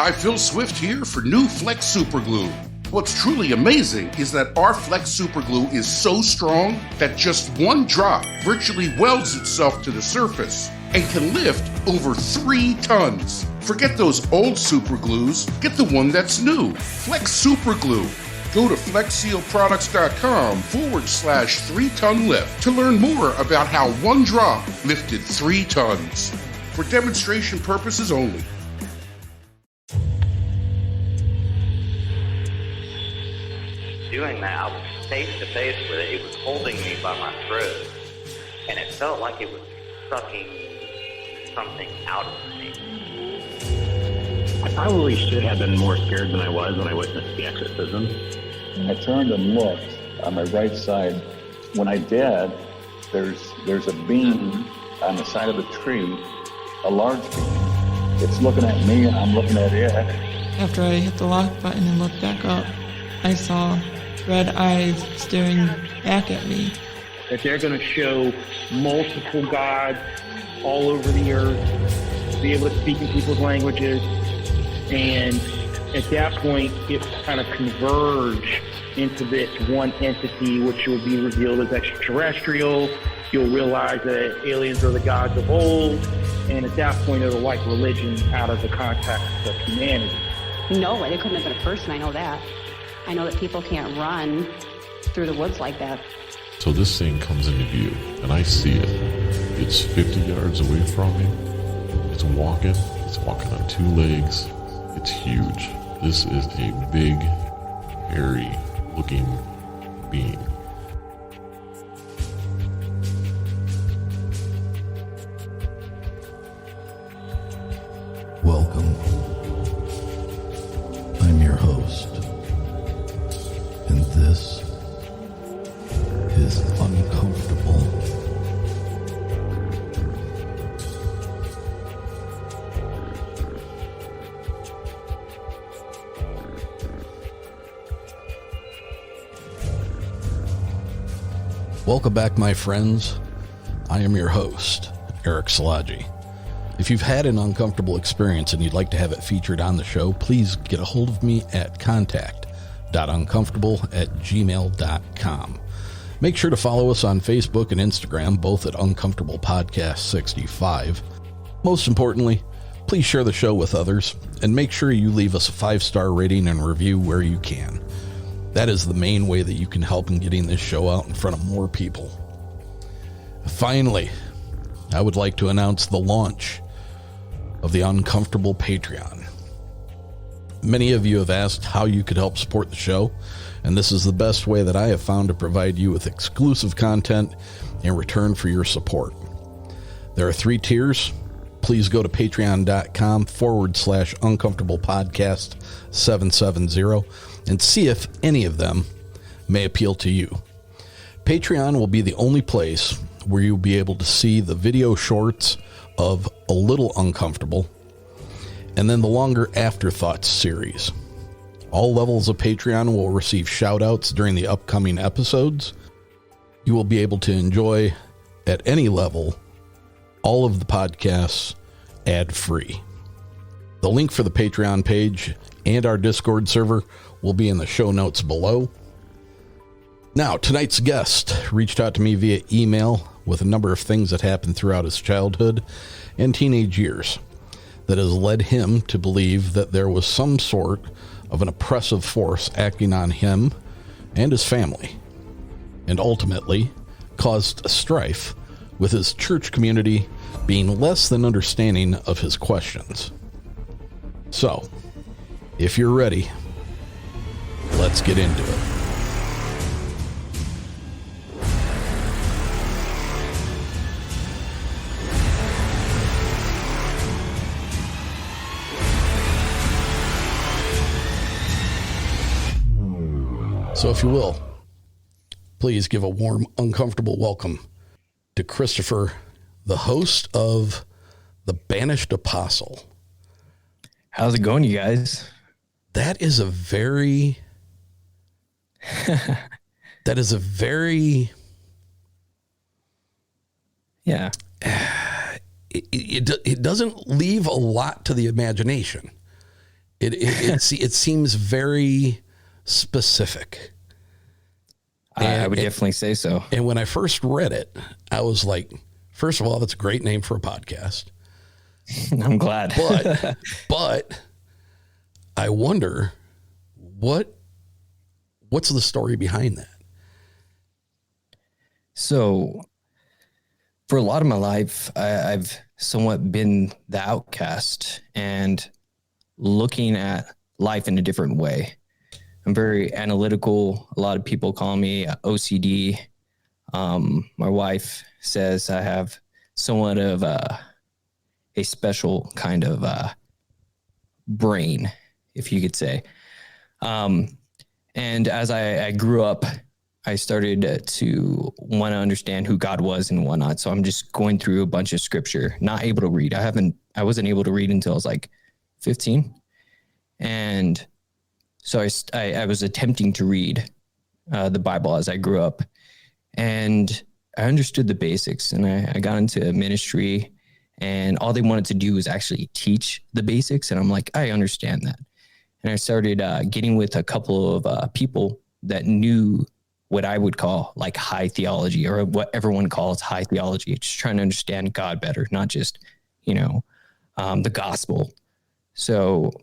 Hi, Phil Swift here for new Flex Super Glue. What's truly amazing is that our Flex Super Glue is so strong that just one drop virtually welds itself to the surface and can lift over 3 tons. Forget those old super glues, get the one that's new, Flex Super Glue. Go to flexsealproducts.com/3-ton lift to learn more about how one drop lifted 3 tons. For demonstration purposes only. Doing that, I was face to face with it. It was holding me by my throat, and it felt like it was sucking something out of me. I probably should have been more scared than I was when I witnessed the exorcism. I turned and looked on my right side. When I did, there's a beam on the side of the tree, a large beam. It's looking at me, and I'm looking at it. After I hit the lock button and looked back up, I saw red eyes staring back at me. That they're going to show multiple gods all over the earth, be able to speak in people's languages, and at that point, it kind of converge into this one entity, which will be revealed as extraterrestrial. You'll realize that aliens are the gods of old, and at that point, it'll wipe religion out of the context of humanity. No way, it couldn't have been a person, I know that. I know that people can't run through the woods like that. So this thing comes into view, and I see it. It's 50 yards away from me. It's walking on 2 legs. It's huge. This is a big, hairy-looking being. Welcome. I'm your host, and this is uNcomfortable. Welcome back, my friends. I am your host, Eric Szilagyi. If you've had an uncomfortable experience and you'd like to have it featured on the show, please get a hold of me at contact.uncomfortable@gmail.com. Make sure to follow us on Facebook and Instagram, both at Uncomfortable Podcast 65. Most importantly, please share the show with others and make sure you leave us a 5-star rating and review where you can. That is the main way that you can help in getting this show out in front of more people. Finally, I would like to announce the launch of the uNcomfortable Patreon. Many of you have asked how you could help support the show, and this is the best way that I have found to provide you with exclusive content in return for your support. There are 3 tiers. Please go to patreon.com/uncomfortable podcast 770 and see if any of them may appeal to you. Patreon will be the only place where you'll be able to see the video shorts of A Little Uncomfortable and then the longer Afterthoughts series. All levels of Patreon will receive shout-outs during the upcoming episodes. You will be able to enjoy, at any level, all of the podcasts ad-free. The link for the Patreon page and our Discord server will be in the show notes below. Now, tonight's guest reached out to me via email with a number of things that happened throughout his childhood and teenage years that has led him to believe that there was some sort of an oppressive force acting on him and his family, and ultimately caused a strife with his church community being less than understanding of his questions. So, if you're ready, let's get into it. So if you will, please give a warm, uncomfortable welcome to Chrystoffer, the host of the Banished Apostle. How's it going, you guys? That is a very yeah. It doesn't leave a lot to the imagination. It seems very specific. I would definitely say so. And when I first read it, I was like, first of all, that's a great name for a podcast. I'm glad. But I wonder what's the story behind that? So for a lot of my life, I've somewhat been the outcast and looking at life in a different way. I'm very analytical. A lot of people call me OCD. My wife says I have somewhat of a special kind of brain, if you could say. And as I grew up, I started to want to understand who God was and whatnot. So I'm just going through a bunch of scripture, not able to read. I wasn't able to read until I was like 15. And so I was attempting to read the Bible as I grew up, and I understood the basics, and I got into ministry, and all they wanted to do was actually teach the basics. And I'm like, I understand that. And I started getting with a couple of people that knew what I would call like high theology, or what everyone calls high theology, just trying to understand God better, not just, the gospel. So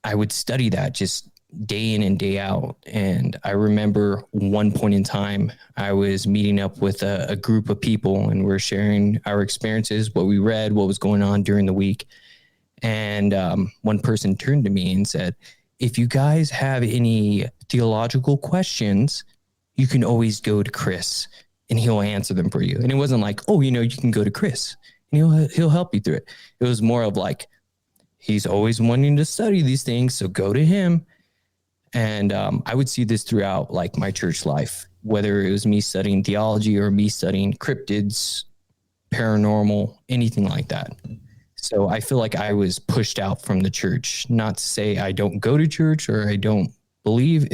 I would study that just day in and day out. And I remember one point in time, I was meeting up with a group of people, and we're sharing our experiences, what we read, what was going on during the week. And one person turned to me and said, if you guys have any theological questions, you can always go to Chris and he'll answer them for you. And it wasn't like, oh, you can go to Chris and he'll help you through it. It was more of like, he's always wanting to study these things, so go to him. And I would see this throughout like my church life, whether it was me studying theology or me studying cryptids, paranormal, anything like that. So I feel like I was pushed out from the church. Not to say I don't go to church or I don't believe.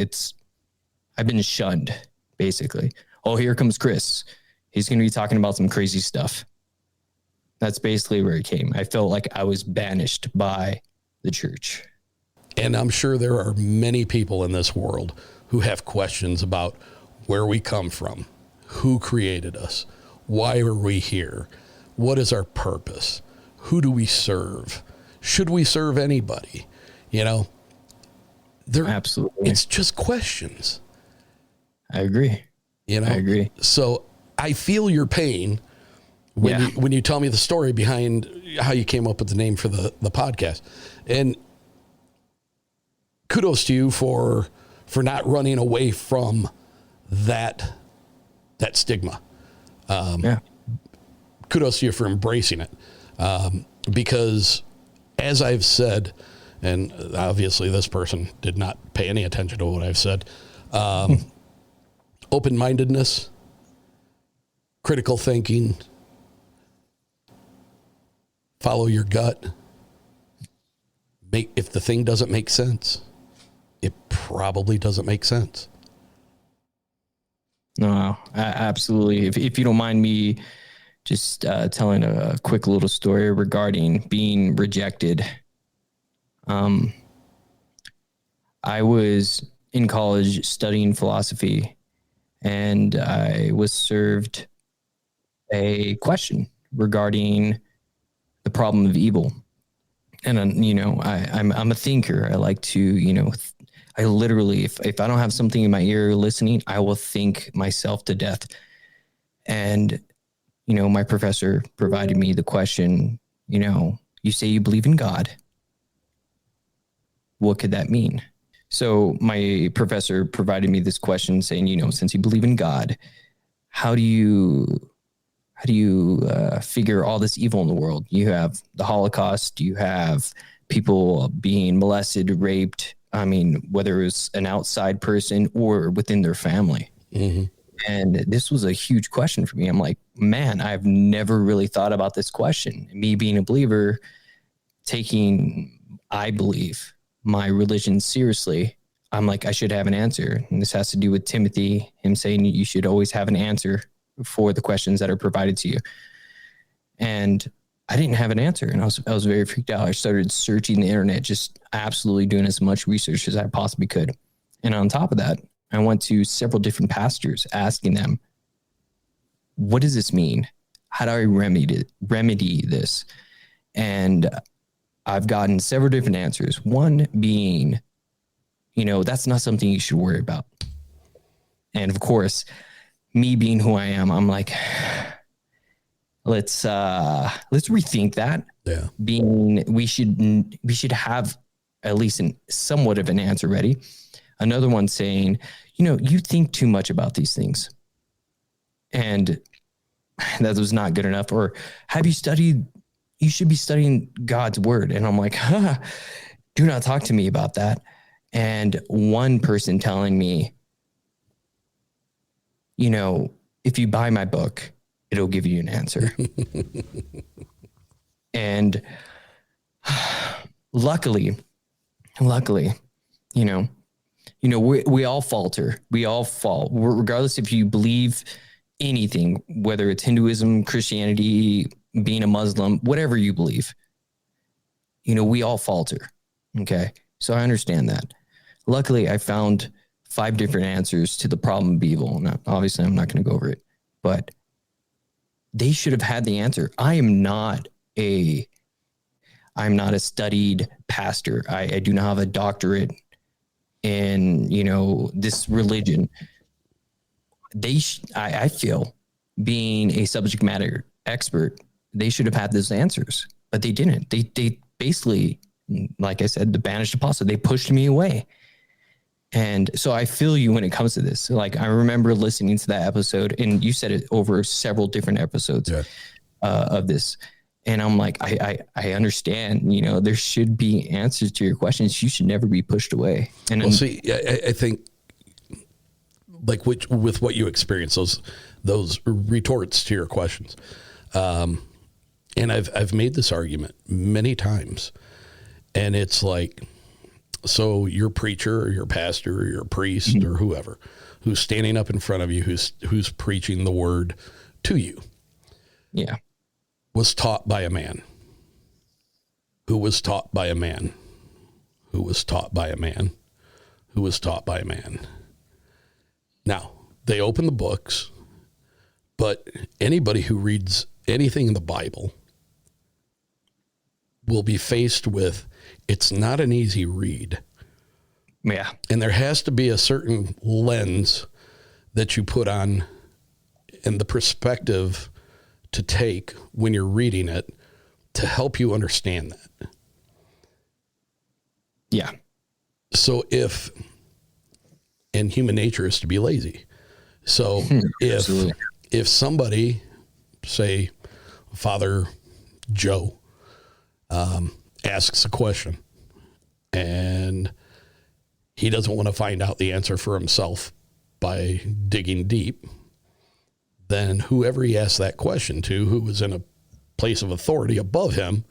I've been shunned, basically. Oh, here comes Chris. He's going to be talking about some crazy stuff. That's basically where it came. I felt like I was banished by the church. And I'm sure there are many people in this world who have questions about where we come from, who created us, why are we here, what is our purpose, who do we serve, should we serve anybody? Absolutely. It's just questions. I agree. I agree. So I feel your pain when you tell me the story behind how you came up with the name for the podcast. And kudos to you for not running away from that stigma. Kudos to you for embracing it. Because as I've said, and obviously this person did not pay any attention to what I've said, open-mindedness, critical thinking, follow your gut. If the thing doesn't make sense, it probably doesn't make sense. No, absolutely. If you don't mind me just telling a quick little story regarding being rejected. I was in college studying philosophy, and I was served a question regarding the problem of evil. And, I'm a thinker. I like to, I literally, if I don't have something in my ear listening, I will think myself to death. And, my professor provided me the question, you say you believe in God. What could that mean? So my professor provided me this question saying, since you believe in God, how do you figure all this evil in the world? You have the Holocaust, you have people being molested, raped. I mean, whether it was an outside person or within their family. Mm-hmm. And this was a huge question for me. I'm like, man, I've never really thought about this question. Me being a believer, taking, I believe, my religion seriously, I'm like, I should have an answer. And this has to do with Timothy, him saying you should always have an answer for the questions that are provided to you. And I didn't have an answer, and I was very freaked out. I started searching the internet, just absolutely doing as much research as I possibly could. And on top of that, I went to several different pastors asking them, what does this mean? How do I remedy this? And I've gotten several different answers. One being, that's not something you should worry about. And of course, me being who I am, I'm like, let's rethink that. Yeah. We should have at least somewhat of an answer ready. Another one saying, you think too much about these things. And that was not good enough. Or have you studied? You should be studying God's word. And I'm like, do not talk to me about that. And one person telling me, if you buy my book, it'll give you an answer. And luckily, we all falter. We all fall, regardless if you believe anything, whether it's Hinduism, Christianity, being a Muslim, whatever you believe, we all falter. Okay. So I understand that. Luckily, I found 5 different answers to the problem of evil. Now, obviously, I'm not going to go over it, but they should have had the answer. I'm not a studied pastor. I do not have a doctorate in, this religion. I feel, being a subject matter expert, they should have had those answers, but they didn't. They basically, like I said, the Banished Apostle, they pushed me away. And so I feel you when it comes to this. Like, I remember listening to that episode, and you said it over several different episodes of this. And I'm like, I understand, there should be answers to your questions. You should never be pushed away. And I think, like, with what you experience, those retorts to your questions. And I've made this argument many times, and it's like, so your preacher or your pastor or your priest or whoever who's standing up in front of you, who's preaching the word to you. Yeah. Was taught by a man who was taught by a man who was taught by a man who was taught by a man. Now, they open the books, but anybody who reads anything in the Bible will be faced with, it's not an easy read. Yeah. And there has to be a certain lens that you put on and the perspective to take when you're reading it to help you understand that. Yeah. So and human nature is to be lazy. So if somebody, say Father Joe, asks a question and he doesn't want to find out the answer for himself by digging deep, then whoever he asks that question to, who is in a place of authority above him,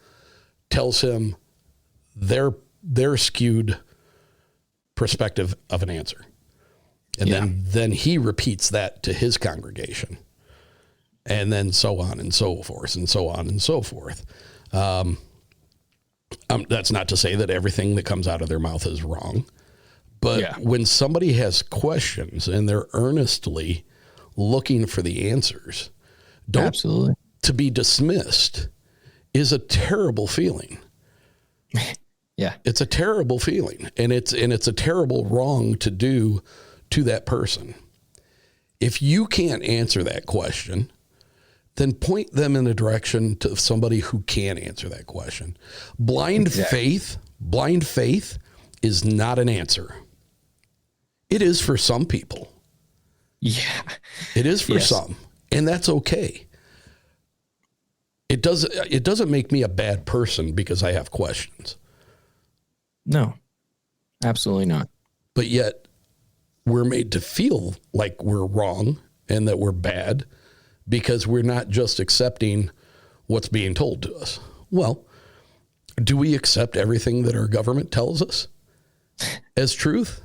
tells him their skewed perspective of an answer. And then he repeats that to his congregation. And then so on and so forth and so on and so forth. That's not to say that everything that comes out of their mouth is wrong. But when somebody has questions and they're earnestly looking for the answers, absolutely, to be dismissed is a terrible feeling. Yeah. It's a terrible feeling, and it's a terrible wrong to do to that person. If you can't answer that question, then point them in a direction to somebody who can answer that question. Blind faith is not an answer. It is for some people. Yeah. It is for some, and that's okay. It doesn't make me a bad person because I have questions. No, absolutely not. But yet we're made to feel like we're wrong and that we're bad because we're not just accepting what's being told to us. Well, do we accept everything that our government tells us as truth?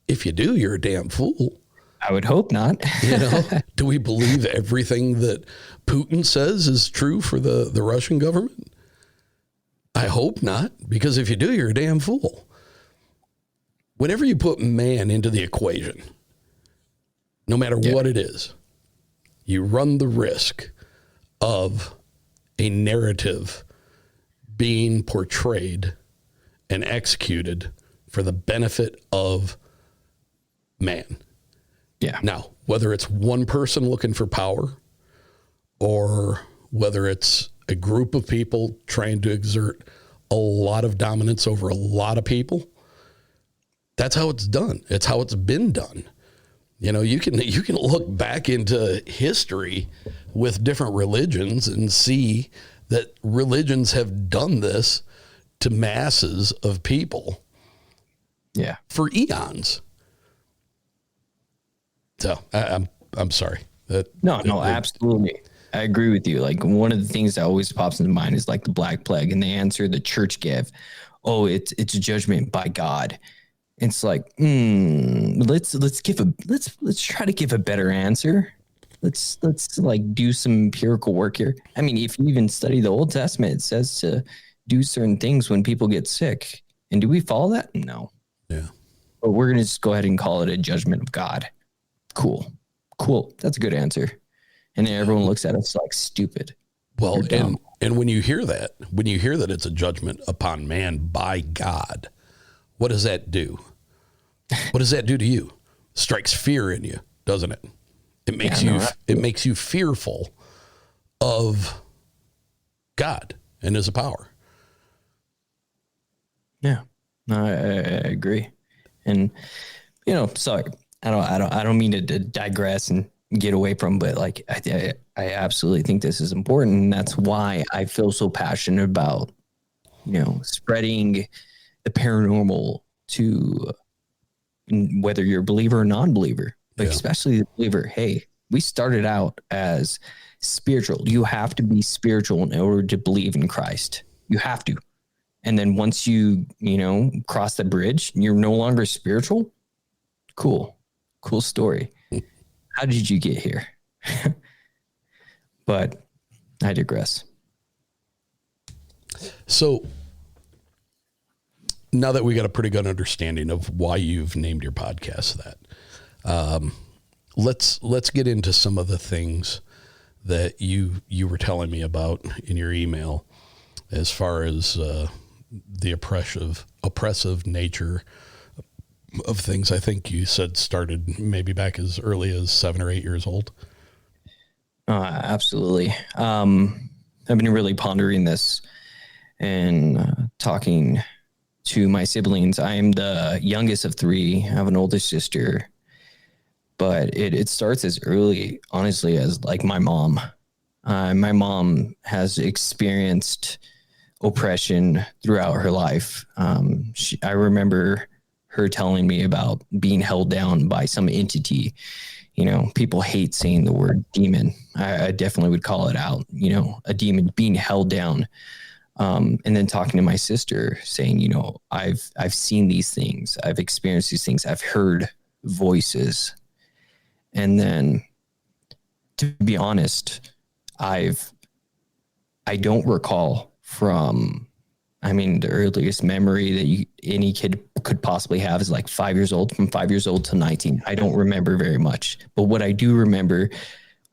If you do, you're a damn fool. I would hope not. Do we believe everything that Putin says is true for the Russian government? I hope not, because if you do, you're a damn fool. Whenever you put man into the equation, no matter what it is, you run the risk of a narrative being portrayed and executed for the benefit of man. Yeah. Now, whether it's one person looking for power or whether it's a group of people trying to exert a lot of dominance over a lot of people, that's how it's done. It's how it's been done. You can look back into history with different religions and see that religions have done this to masses of people. Yeah. For eons. So I'm sorry. No, absolutely. I agree with you. Like, one of the things that always pops into mind is like the Black Plague, and the answer the church gave, oh, it's a judgment by God. It's like, let's try to give a better answer. Let's like do some empirical work here. I mean, if you even study the Old Testament, it says to do certain things when people get sick. And do we follow that? No. Yeah. But we're going to just go ahead and call it a judgment of God. Cool. That's a good answer. And then everyone looks at us like stupid. Well, and when you hear that it's a judgment upon man by God, what does that do? What does that do to you? Strikes fear in you, doesn't it? It makes you fearful of God and his power. Yeah, no, I agree. And sorry, I don't mean to digress and get away from, but like I absolutely think this is important, and that's why I feel so passionate about spreading the paranormal to whether you're a believer or non-believer, but especially the believer. Hey, we started out as spiritual. You have to be spiritual in order to believe in Christ. You have to. And then once you cross the bridge, you're no longer spiritual. Cool story. How did you get here? But I digress. So now that we got a pretty good understanding of why you've named your podcast that, let's get into some of the things that you were telling me about in your email, as far as the oppressive nature of things. I think you said started maybe back as early as 7 or 8 years old. Absolutely. I've been really pondering this and talking to my siblings. I am the youngest of 3. I have an older sister, but it starts as early, honestly, as like my mom. My mom has experienced oppression throughout her life. I remember her telling me about being held down by some entity. People hate saying the word demon. I definitely would call it out, a demon being held down. And then talking to my sister saying, I've seen these things. I've experienced these things. I've heard voices. And then, to be honest, I don't recall from, the earliest memory that any kid could possibly have is like 5 years old. From 5 years old to 19, I don't remember very much. But what I do remember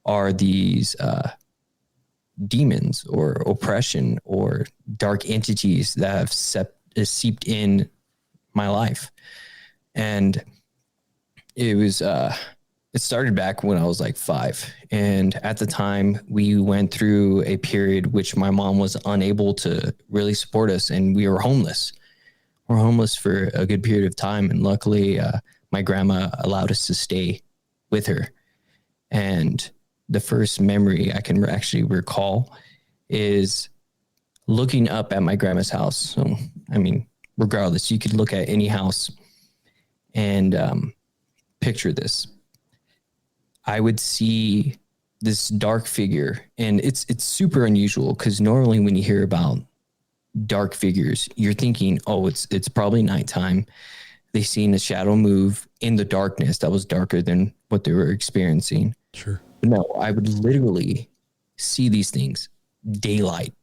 are these demons or oppression or dark entities that have seeped in my life. And it was it started back when I was like 5. And at the time we went through a period which my mom was unable to really support us, and we were homeless. We're homeless for a good period of time. And luckily my grandma allowed us to stay with her. And the first memory I can actually recall is looking up at my grandma's house. So, regardless, you could look at any house and picture this. I would see this dark figure, and it's super unusual because normally when you hear about dark figures, you're thinking, oh, it's probably nighttime. They seen a shadow move in the darkness that was darker than what they were experiencing. Sure. But no, I would literally see these things daylight.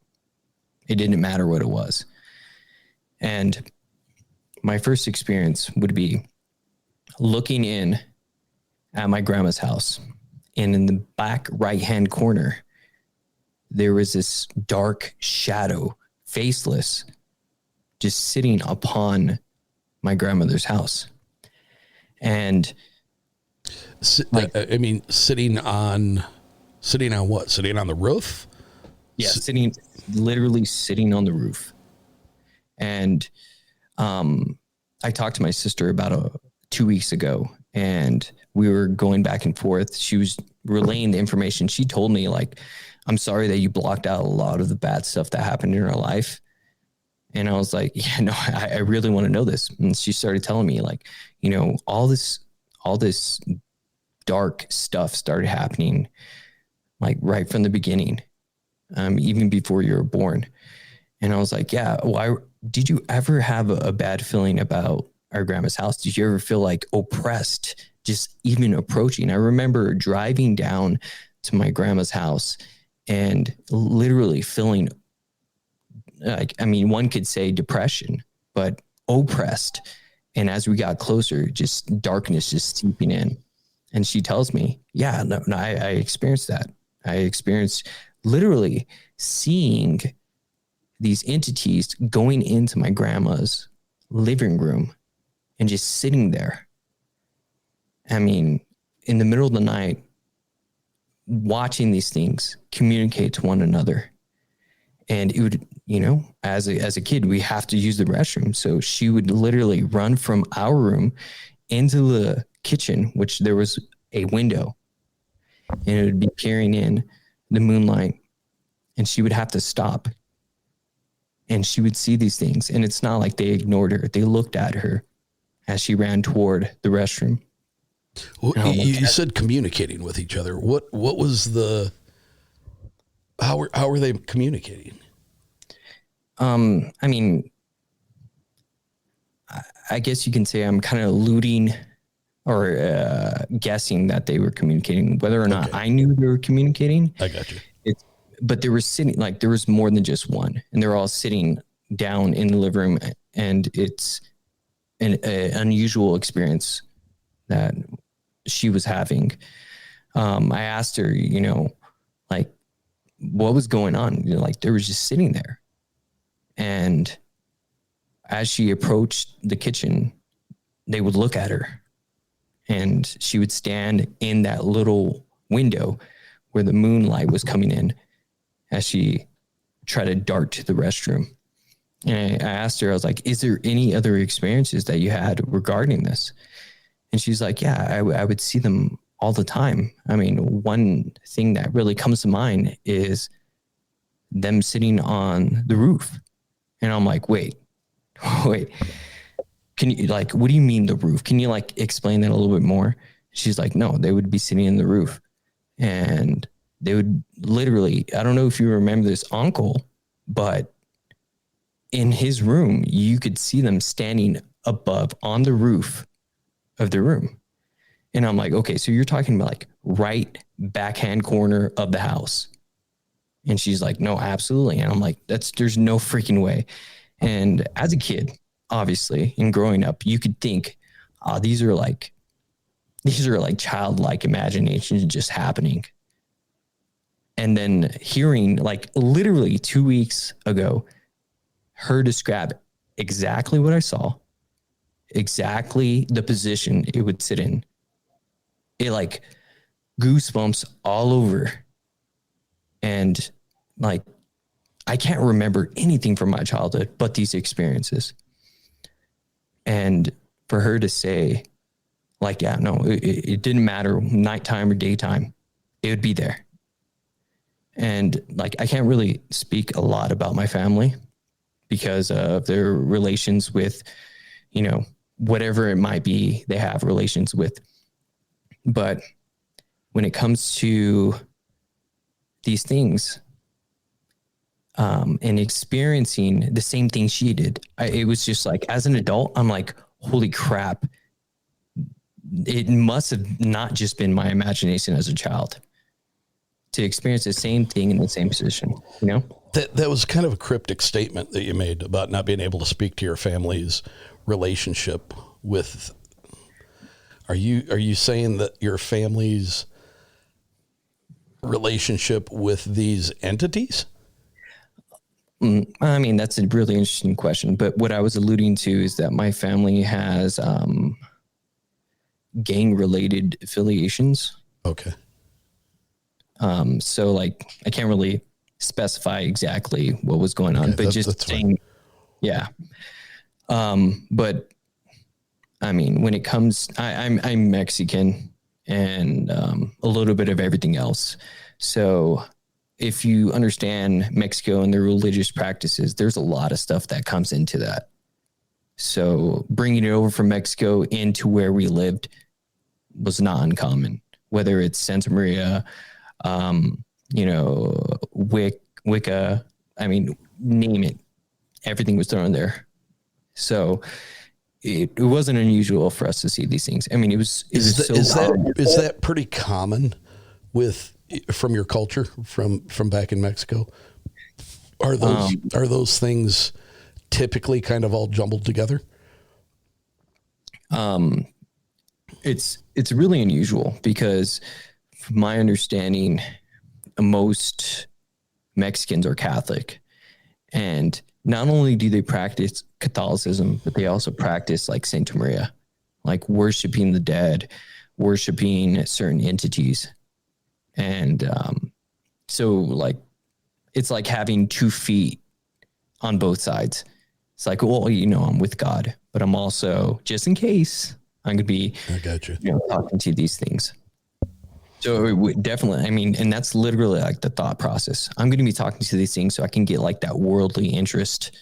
It didn't matter what it was. And my first experience would be looking in at my grandma's house, and in the back right-hand corner, there was this dark shadow, faceless, just sitting upon my grandmother's house. And I mean, sitting on what? Sitting on the roof? Yeah, literally sitting on the roof. And I talked to my sister about 2 weeks ago, and we were going back and forth. She was relaying the information. She told me, like, I'm sorry that you blocked out a lot of the bad stuff that happened in her life. And I was like, yeah, no, I really want to know this. And she started telling me, like, you know, all this dark stuff started happening, like right from the beginning, even before you were born. And I was like, yeah, why did you ever have a bad feeling about our grandma's house? Did you ever feel like oppressed just even approaching? I remember driving down to my grandma's house and literally feeling like, I mean, one could say depression, but oppressed. And as we got closer, just darkness just seeping in. And she tells me, yeah, no, I experienced that. I experienced literally seeing these entities going into my grandma's living room and just sitting there. I mean, in the middle of the night, watching these things communicate to one another. And it would, you know, as a kid, we have to use the restroom. So she would literally run from our room into the kitchen, which there was a window, and it would be peering in the moonlight, and she would have to stop. And she would see these things. And it's not like they ignored her. They looked at her as she ran toward the restroom. Well, you said communicating with each other. What was the, how were they communicating? I mean, I guess you can say I'm kind of alluding or guessing that they were communicating. Whether or not I knew they were communicating, I got you. But they were sitting, like, there was more than just one, and they're all sitting down in the living room, and it's an unusual experience that she was having. I asked her, you know, like, what was going on? You know, like, they were just sitting there. And as she approached the kitchen, they would look at her, and she would stand in that little window where the moonlight was coming in as she tried to dart to the restroom. And I asked her, I was like, is there any other experiences that you had regarding this? And she's like, yeah, I would see them all the time. I mean, one thing that really comes to mind is them sitting on the roof. And I'm like, wait, can you, like, what do you mean the roof? Can you, like, explain that a little bit more? She's like, no, they would be sitting in the roof, and they would literally, I don't know if you remember this uncle, but in his room, you could see them standing above on the roof of the room. And I'm like, okay, so you're talking about, like, right backhand corner of the house. And she's like, no, absolutely. And I'm like, there's no freaking way. And as a kid, obviously, in growing up, you could think, these are like childlike imaginations just happening. And then hearing, like, literally 2 weeks ago, her describe exactly what I saw, exactly the position it would sit in. It, like, goosebumps all over. And, like, I can't remember anything from my childhood but these experiences. And for her to say, like, yeah, no, it didn't matter nighttime or daytime, it would be there. And, like, I can't really speak a lot about my family because of their relations with, you know, whatever it might be they have relations with. But when it comes to these things, and experiencing the same thing she did, it was just like, as an adult, I'm like, holy crap, it must have not just been my imagination as a child to experience the same thing in the same position, you know? That was kind of a cryptic statement that you made about not being able to speak to your family's relationship with. Are you saying that your family's relationship with these entities? I mean, that's a really interesting question. But what I was alluding to is that my family has gang-related affiliations. Okay. So like, I can't really specify exactly what was going on, but just saying, yeah. But I mean, when it comes, I'm Mexican and a little bit of everything else. So if you understand Mexico and their religious practices, there's a lot of stuff that comes into that. So bringing it over from Mexico into where we lived was not uncommon, whether it's Santa Maria, Wicca, I mean, name it. Everything was thrown there. So it wasn't unusual for us to see these things. I mean, is that pretty common from your culture from back in Mexico? Are those things typically kind of all jumbled together? It's really unusual because from my understanding, most Mexicans are Catholic, and not only do they practice Catholicism, but they also practice like Santa Maria, like worshiping the dead, worshiping certain entities. And so like, it's like having 2 feet on both sides. It's like, well, I'm with God, but I'm also, just in case, I'm going to be talking to these things. So it would definitely, I mean, and that's literally like the thought process. I'm going to be talking to these things so I can get like that worldly interest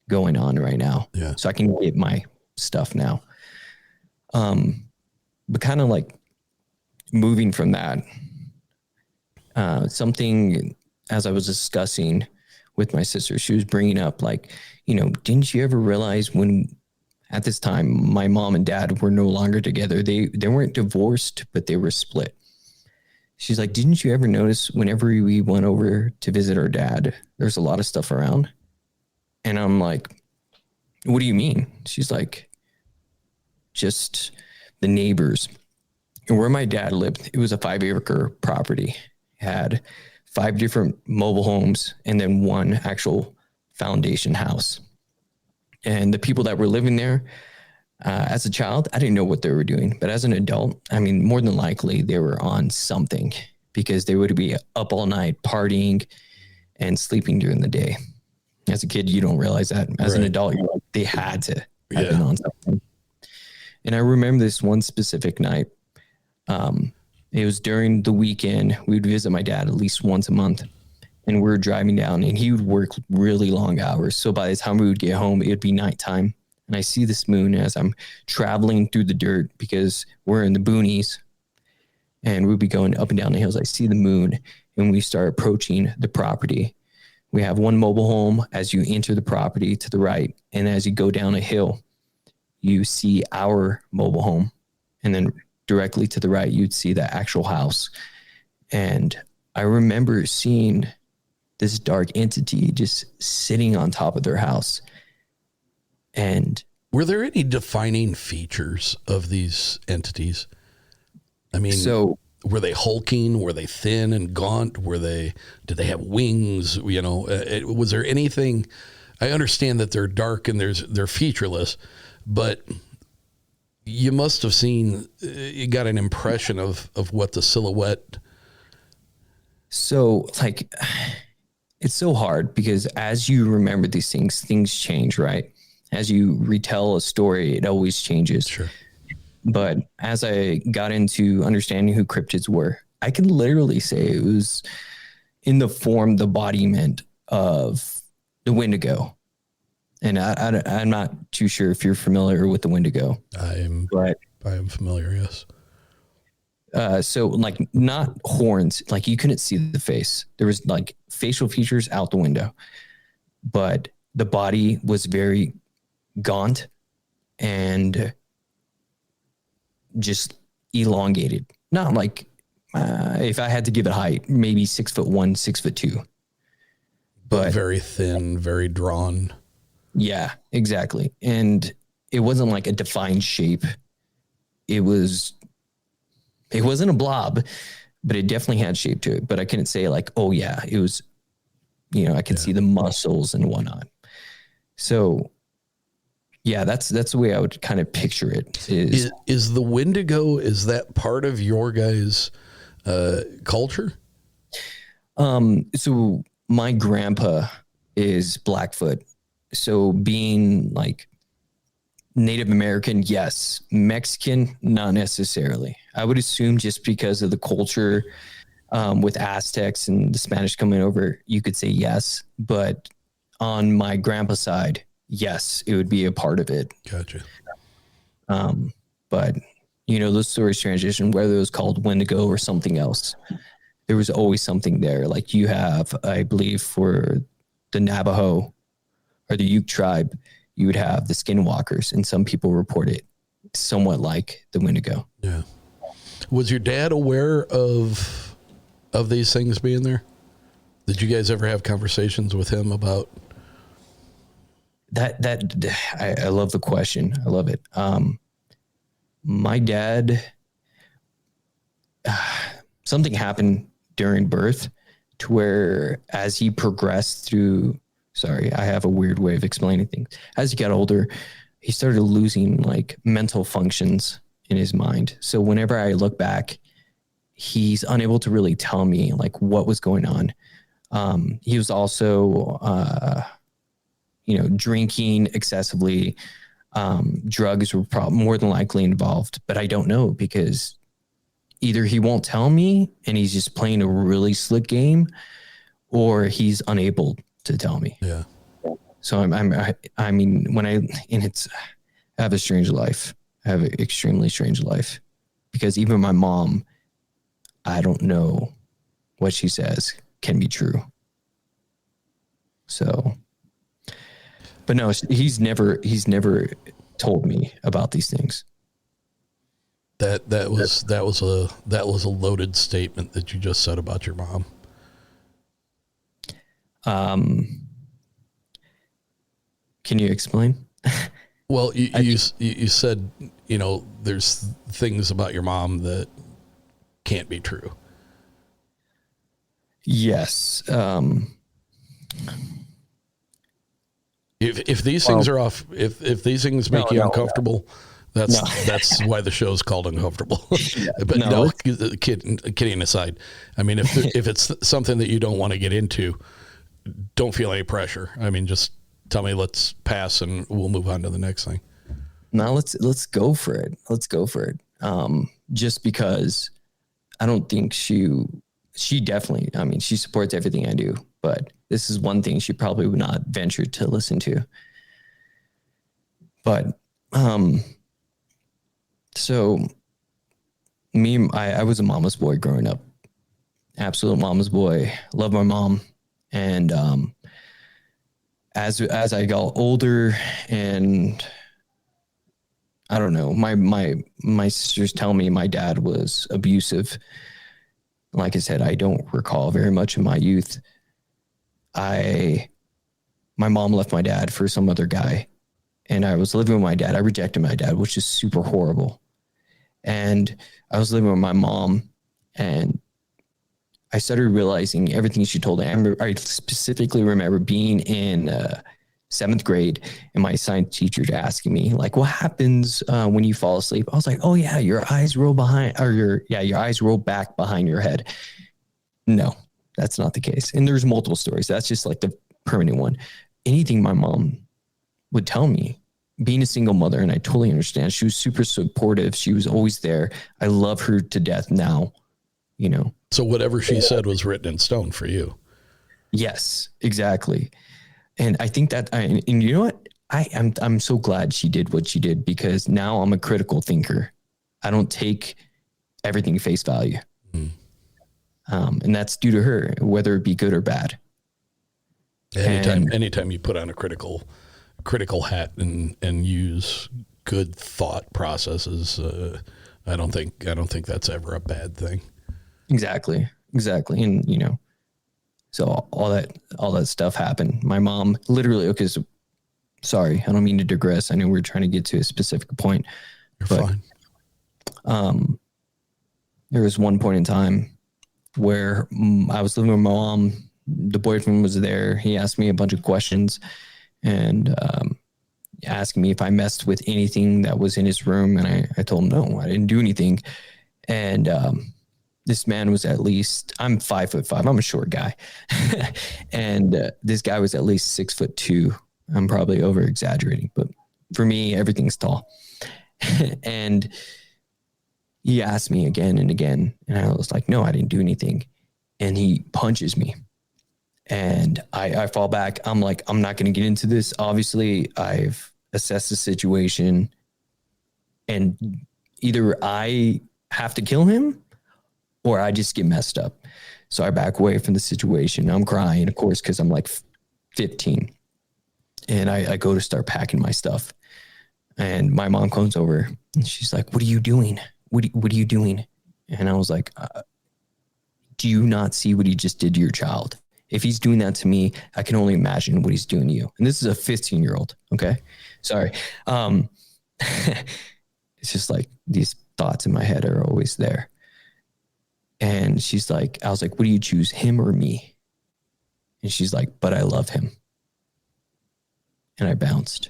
going on right now. Yeah. So I can get my stuff now. But kind of like moving from that, something as I was discussing with my sister, she was bringing up like, didn't you ever realize when at this time, my mom and dad were no longer together. They weren't divorced, but they were split. She's like, didn't you ever notice whenever we went over to visit our dad, there's a lot of stuff around? And I'm like, what do you mean? She's like, just the neighbors. And where my dad lived, it was a 5-acre property. It had 5 different mobile homes and then 1 actual foundation house. And the people that were living there, as a child, I didn't know what they were doing. But as an adult, I mean, more than likely they were on something because they would be up all night partying and sleeping during the day. As a kid, you don't realize that. As an adult, you're like, they had to have been on something. And I remember this one specific night. It was during the weekend. We would visit my dad at least once a month. And we were driving down and he would work really long hours. So by the time we would get home, it would be nighttime. And I see this moon as I'm traveling through the dirt because we're in the boonies and we'd be going up and down the hills. I see the moon and we start approaching the property. We have 1 mobile home as you enter the property to the right. And as you go down a hill, you see our mobile home. And then directly to the right, you'd see the actual house. And I remember seeing this dark entity just sitting on top of their house. And were there any defining features of these entities? I mean, so were they hulking? Were they thin and gaunt? Did they have wings? Was there anything? I understand that they're dark and they're featureless, but you must have you got an impression of what the silhouette. So like, it's so hard because as you remember these things change, right? As you retell a story, it always changes. Sure. But as I got into understanding who cryptids were, I can literally say it was in the embodiment of the Wendigo. And I'm not too sure if you're familiar with the Wendigo. I am familiar, yes. So like not horns, like you couldn't see the face. There was like facial features out the window, but the body was very gaunt and just elongated. Not like, if I had to give it height, maybe 6'1", 6'2". But very thin, very drawn. Yeah, exactly. And it wasn't like a defined shape. It wasn't a blob, but it definitely had shape to it. But I couldn't say like, oh yeah, it was, I could see the muscles and whatnot. So yeah, that's the way I would kind of picture it. Is the Wendigo, is that part of your guys' culture? So my grandpa is Blackfoot. So being like Native American, yes. Mexican, not necessarily. I would assume just because of the culture with Aztecs and the Spanish coming over, you could say yes. But on my grandpa's side, yes, it would be a part of it. Gotcha. But, those stories transition, whether it was called Wendigo or something else. There was always something there. Like you have, I believe, for the Navajo or the Ute tribe, you would have the skinwalkers, and some people report it somewhat like the Wendigo. Yeah. Was your dad aware of these things being there? Did you guys ever have conversations with him about that? I love the question. I love it. My dad, something happened during birth to where as he progressed through, sorry, I have a weird way of explaining things. As he got older, he started losing like mental functions in his mind. So whenever I look back, he's unable to really tell me like what was going on. He was also, drinking excessively. Drugs were more than likely involved, but I don't know because either he won't tell me and he's just playing a really slick game, or he's unable to tell me. Yeah. So I have a strange life. I have an extremely strange life because even my mom, I don't know what she says can be true. So, but no, he's never told me about these things. That was a loaded statement that you just said about your mom. Can you explain? Well, you said, there's things about your mom that can't be true. Yes. If these things are off, if these things make you uncomfortable, that's why the show's called Uncomfortable. But kidding aside, I mean, if it's something that you don't want to get into, don't feel any pressure. I mean, just tell me, let's pass and we'll move on to the next thing. No, let's go for it. Let's go for it. Just because I don't think she definitely, I mean, she supports everything I do, but this is one thing she probably would not venture to listen to. But, so I was a mama's boy growing up, absolute mama's boy. Love my mom. And, as I got older and I don't know, my sisters tell me my dad was abusive. Like I said, I don't recall very much in my youth. My mom left my dad for some other guy and I was living with my dad. I rejected my dad, which is super horrible. And I was living with my mom and I started realizing everything she told me. I specifically remember being in 7th grade and my science teacher asking me like, what happens when you fall asleep? I was like, oh yeah, your eyes roll your eyes roll back behind your head. No, that's not the case. And there's multiple stories. That's just like the permanent one. Anything my mom would tell me, being a single mother, and I totally understand. She was super supportive. She was always there. I love her to death now, So whatever she said was written in stone for you. Yes, exactly. And I think that, and you know what? I'm so glad she did what she did because now I'm a critical thinker. I don't take everything face value. And that's due to her, whether it be good or bad. Anytime you put on a critical hat and use good thought processes, I don't think that's ever a bad thing. Exactly. And, you know, so all that stuff happened. My mom literally, okay, so sorry, I don't mean to digress. I know we're trying to get to a specific point. You're fine. There was one point in time where I was living with my mom. The boyfriend was there. He asked me a bunch of questions and asking me if I messed with anything that was in his room. And I told him, no, I didn't do anything. And this man was at least, I'm 5'5". I'm a short guy. And this guy was at least 6'2". I'm probably over exaggerating, but for me, everything's tall. And he asked me again and again, and I was like, no, I didn't do anything. And he punches me and I fall back. I'm like, I'm not going to get into this. Obviously, I've assessed the situation and either I have to kill him or I just get messed up. So I back away from the situation. I'm crying, of course, because I'm like 15. And I go to start packing my stuff. And my mom comes over and she's like, what are you doing? What are you doing? And I was like, do you not see what he just did to your child? If he's doing that to me, I can only imagine what he's doing to you. And this is a 15-year-old. Okay. Sorry. It's just like these thoughts in my head are always there. And she's like, I was like, what do you choose, him or me? And she's like, but I love him. And I bounced.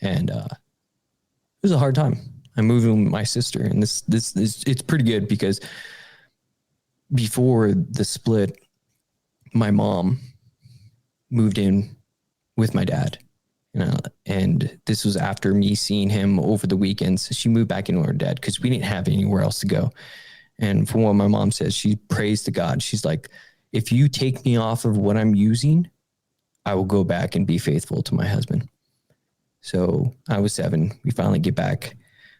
And it was a hard time. I moved in with my sister, and this it's pretty good because before the split, my mom moved in with my dad, you know, and this was after me seeing him over the weekends. She moved back in with her dad because we didn't have anywhere else to go. And from what my mom says, she prays to God. She's like, if you take me off of what I'm using, I will go back and be faithful to my husband. So I was 7. We finally get back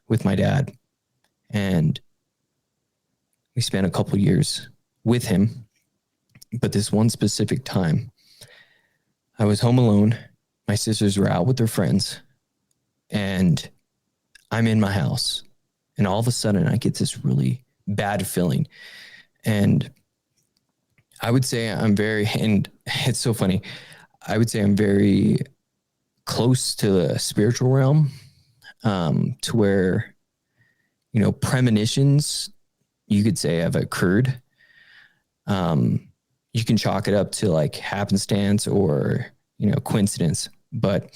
with my dad, and we spent a couple years with him. But this one specific time, I was home alone. My sisters were out with their friends, and I'm in my house. And all of a sudden, I get this really bad feeling. And I would say and it's so funny, I would say I'm very close to the spiritual realm, to where, you know, premonitions, you could say, have occurred. You can chalk it up to like happenstance or, you know, coincidence, but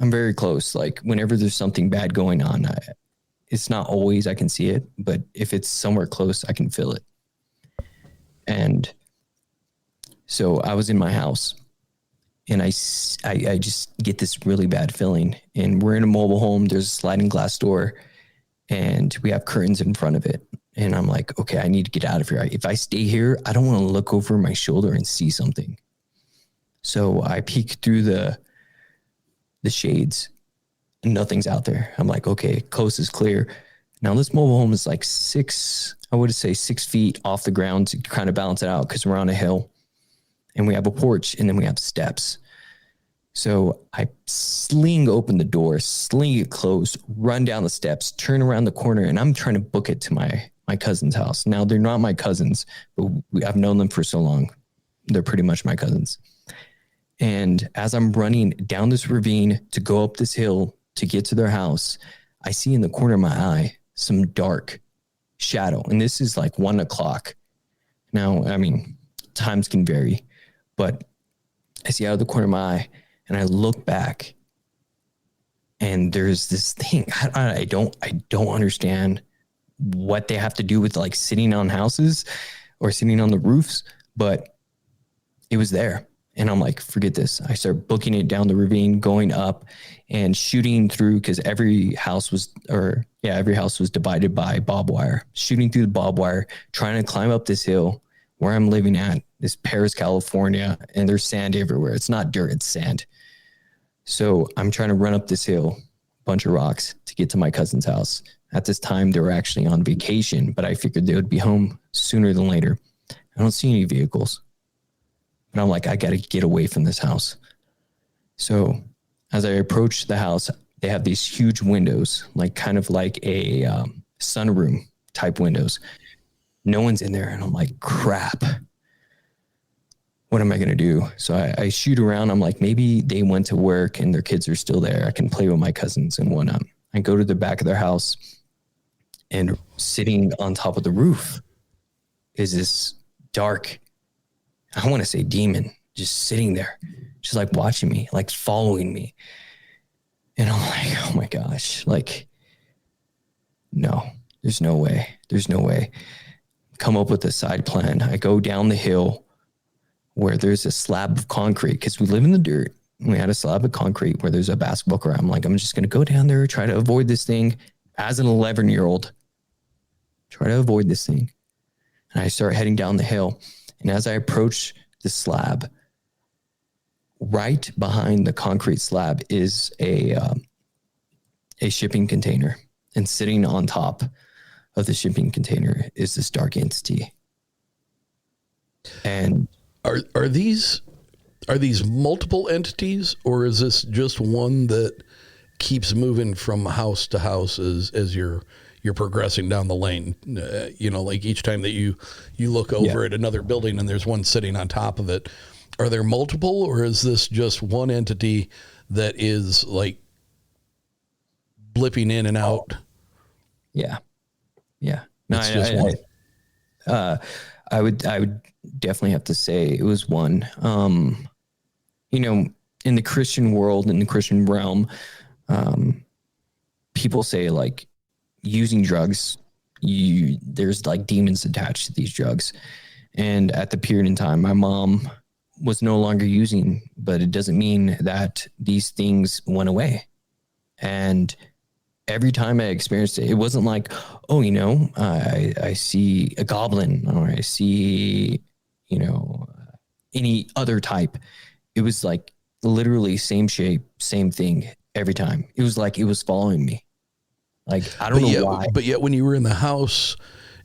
I'm very close. Like whenever there's something bad going on, it's not always I can see it, but if it's somewhere close, I can feel it. And so I was in my house, and I just get this really bad feeling. And we're in a mobile home. There's a sliding glass door, and we have curtains in front of it. And I'm like, okay, I need to get out of here. If I stay here, I don't want to look over my shoulder and see something. So I peek through the shades, and nothing's out there. I'm like, okay, coast is clear. Now this mobile home is like 6 feet off the ground to kind of balance it out because we're on a hill. And we have a porch, and then we have steps. So I sling open the door, sling it closed, run down the steps, turn around the corner, and I'm trying to book it to my cousin's house. Now, they're not my cousins, but I've known them for so long. They're pretty much my cousins. And as I'm running down this ravine to go up this hill to get to their house, I see in the corner of my eye some dark shadow. And this is like 1 o'clock. Now, I mean, times can vary, but I see out of the corner of my eye, and I look back, and there's this thing. I don't understand what they have to do with like sitting on houses or sitting on the roofs, but it was there. And I'm like, forget this. I start booking it down the ravine, going up and shooting through, because every house was divided by barbed wire, shooting through the barbed wire, trying to climb up this hill where I'm living at, this Paris, California, and there's sand everywhere. It's not dirt, it's sand. So I'm trying to run up this hill, bunch of rocks, to get to my cousin's house. At this time, they were actually on vacation, but I figured they would be home sooner than later. I don't see any vehicles, but I'm like, I got to get away from this house. So as I approach the house, they have these huge windows, like kind of like a sunroom type windows. No one's in there. And I'm like, crap. What am I going to do? So I shoot around. I'm like, maybe they went to work and their kids are still there. I can play with my cousins and whatnot. I go to the back of their house, and sitting on top of the roof is this dark, I want to say demon, just sitting there, just like watching me, like following me. And I'm like, oh my gosh, like, no, there's no way. There's no way. Come up with a side plan. I go down the hill where there's a slab of concrete, because we live in the dirt. We had a slab of concrete where there's a basketball court. I'm like, I'm just going to go down there, try to avoid this thing as an 11-year-old. Try to avoid this thing. And I start heading down the hill. And as I approach the slab, right behind the concrete slab is a shipping container. And sitting on top of the shipping container is this dark entity. And are these multiple entities, or is this just one that keeps moving from house to house as you're progressing down the lane? Like each time that you look over at another building and there's one sitting on top of it. Are there multiple, or is this just one entity that is like blipping in and out? Yeah. No, it's just one. I would definitely have to say it was one. In the Christian world, in the Christian realm, people say like using drugs, there's like demons attached to these drugs. And at the period in time, my mom was no longer using, but it doesn't mean that these things went away. And every time I experienced it, it wasn't like, oh, I see a goblin, or I see, any other type. It was like literally same shape, same thing every time. It was like it was following me. Like, I don't know why. But yet when you were in the house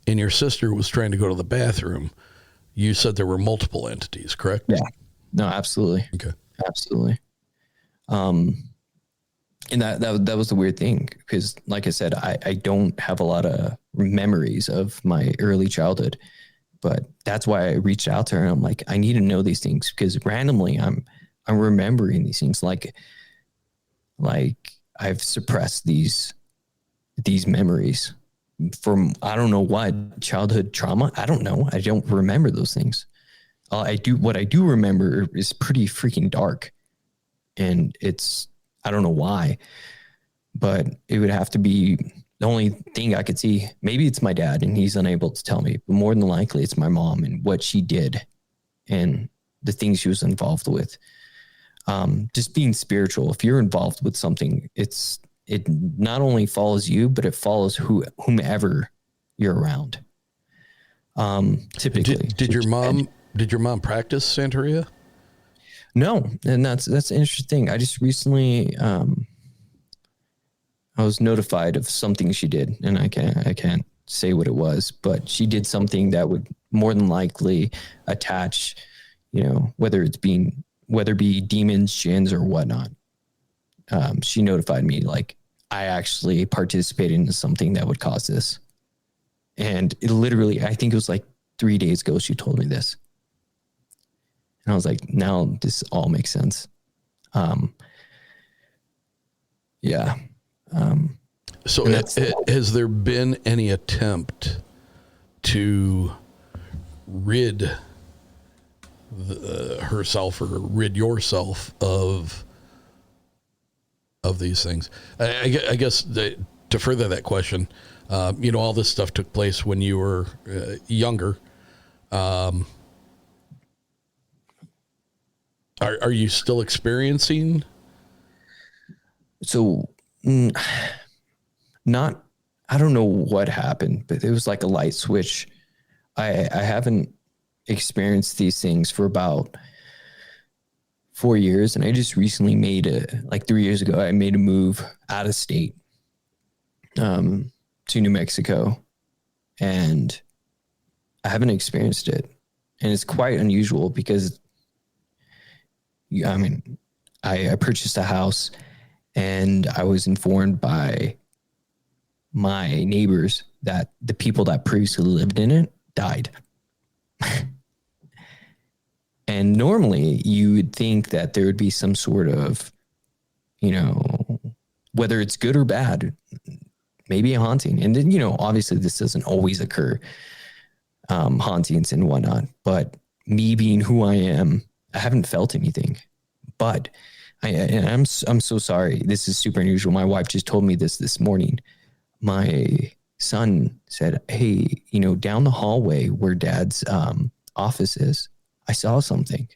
and your sister was trying to go to the bathroom, you said there were multiple entities, correct? Yeah. No, absolutely. Okay. Absolutely. And that was the weird thing, because like I said, I don't have a lot of memories of my early childhood, but that's why I reached out to her. And I'm like, I need to know these things, because randomly I'm remembering these things. Like I've suppressed these memories from, I don't know what, childhood trauma. I don't know. I don't remember those things. What I do remember is pretty freaking dark, and I don't know why, but it would have to be the only thing I could see. Maybe it's my dad and he's unable to tell me, but more than likely it's my mom and what she did and the things she was involved with. Just being spiritual. If you're involved with something, it not only follows you, but it follows whomever you're around. Typically. Did your mom practice Santeria? No, and that's interesting. I just recently I was notified of something she did, and I can't say what it was, but she did something that would more than likely attach, whether it be demons, jinns, or whatnot. She notified me, like, I actually participated in something that would cause this. And it literally, I think it was like 3 days ago, she told me this. And I was like, now this all makes sense. Yeah. So has there been any attempt to rid herself or rid yourself of these things? I guess to further that question, all this stuff took place when you were younger. Are you still experiencing? So, I don't know what happened, but it was like a light switch. I haven't experienced these things for about 4 years. And I just recently like 3 years ago, I made a move out of state, to New Mexico, and I haven't experienced it. And it's quite unusual because I purchased a house And I was informed by my neighbors that the people that previously lived in it died. And normally you would think that there would be some sort of, you know, whether it's good or bad, maybe a haunting. And then, you know, obviously this doesn't always occur, hauntings and whatnot, but me being who I am, I haven't felt anything. But I'm so sorry. This is super unusual. My wife just told me this morning. My son said, "Hey, you know, down the hallway where Dad's office is, I saw something."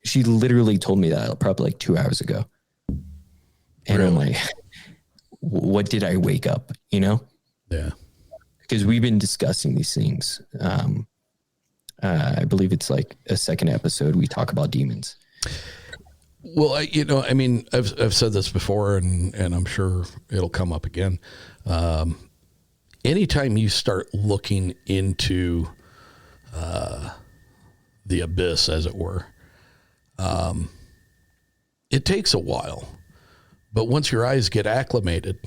She literally told me that probably like 2 hours ago. And I'm like, what did I wake up? You know? Yeah. Because we've been discussing these things. I believe it's like a second episode. We talk about demons. Well, I've said this before, and I'm sure it'll come up again. Anytime you start looking into the abyss, as it were, it takes a while. But once your eyes get acclimated,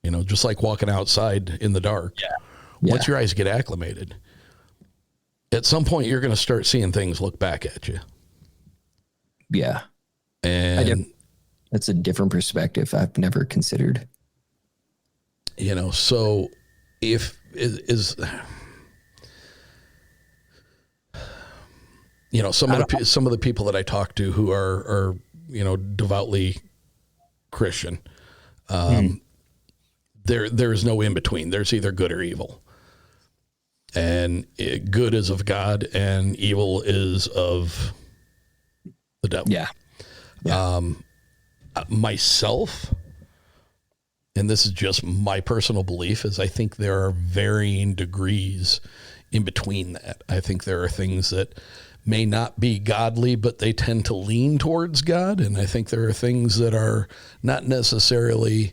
you know, just like walking outside in the dark, once your eyes get acclimated, at some point you're going to start seeing things look back at you. Yeah. And that's a different perspective I've never considered. You know, so if is you know, some of the people that I talk to who are you know, devoutly Christian, there is no in between. There's either good or evil, and good is of God and evil is of the devil. Yeah. Myself, and this is just my personal belief, is I think there are varying degrees in between that. I think there are things that may not be godly, but they tend to lean towards God. And I think there are things that are not necessarily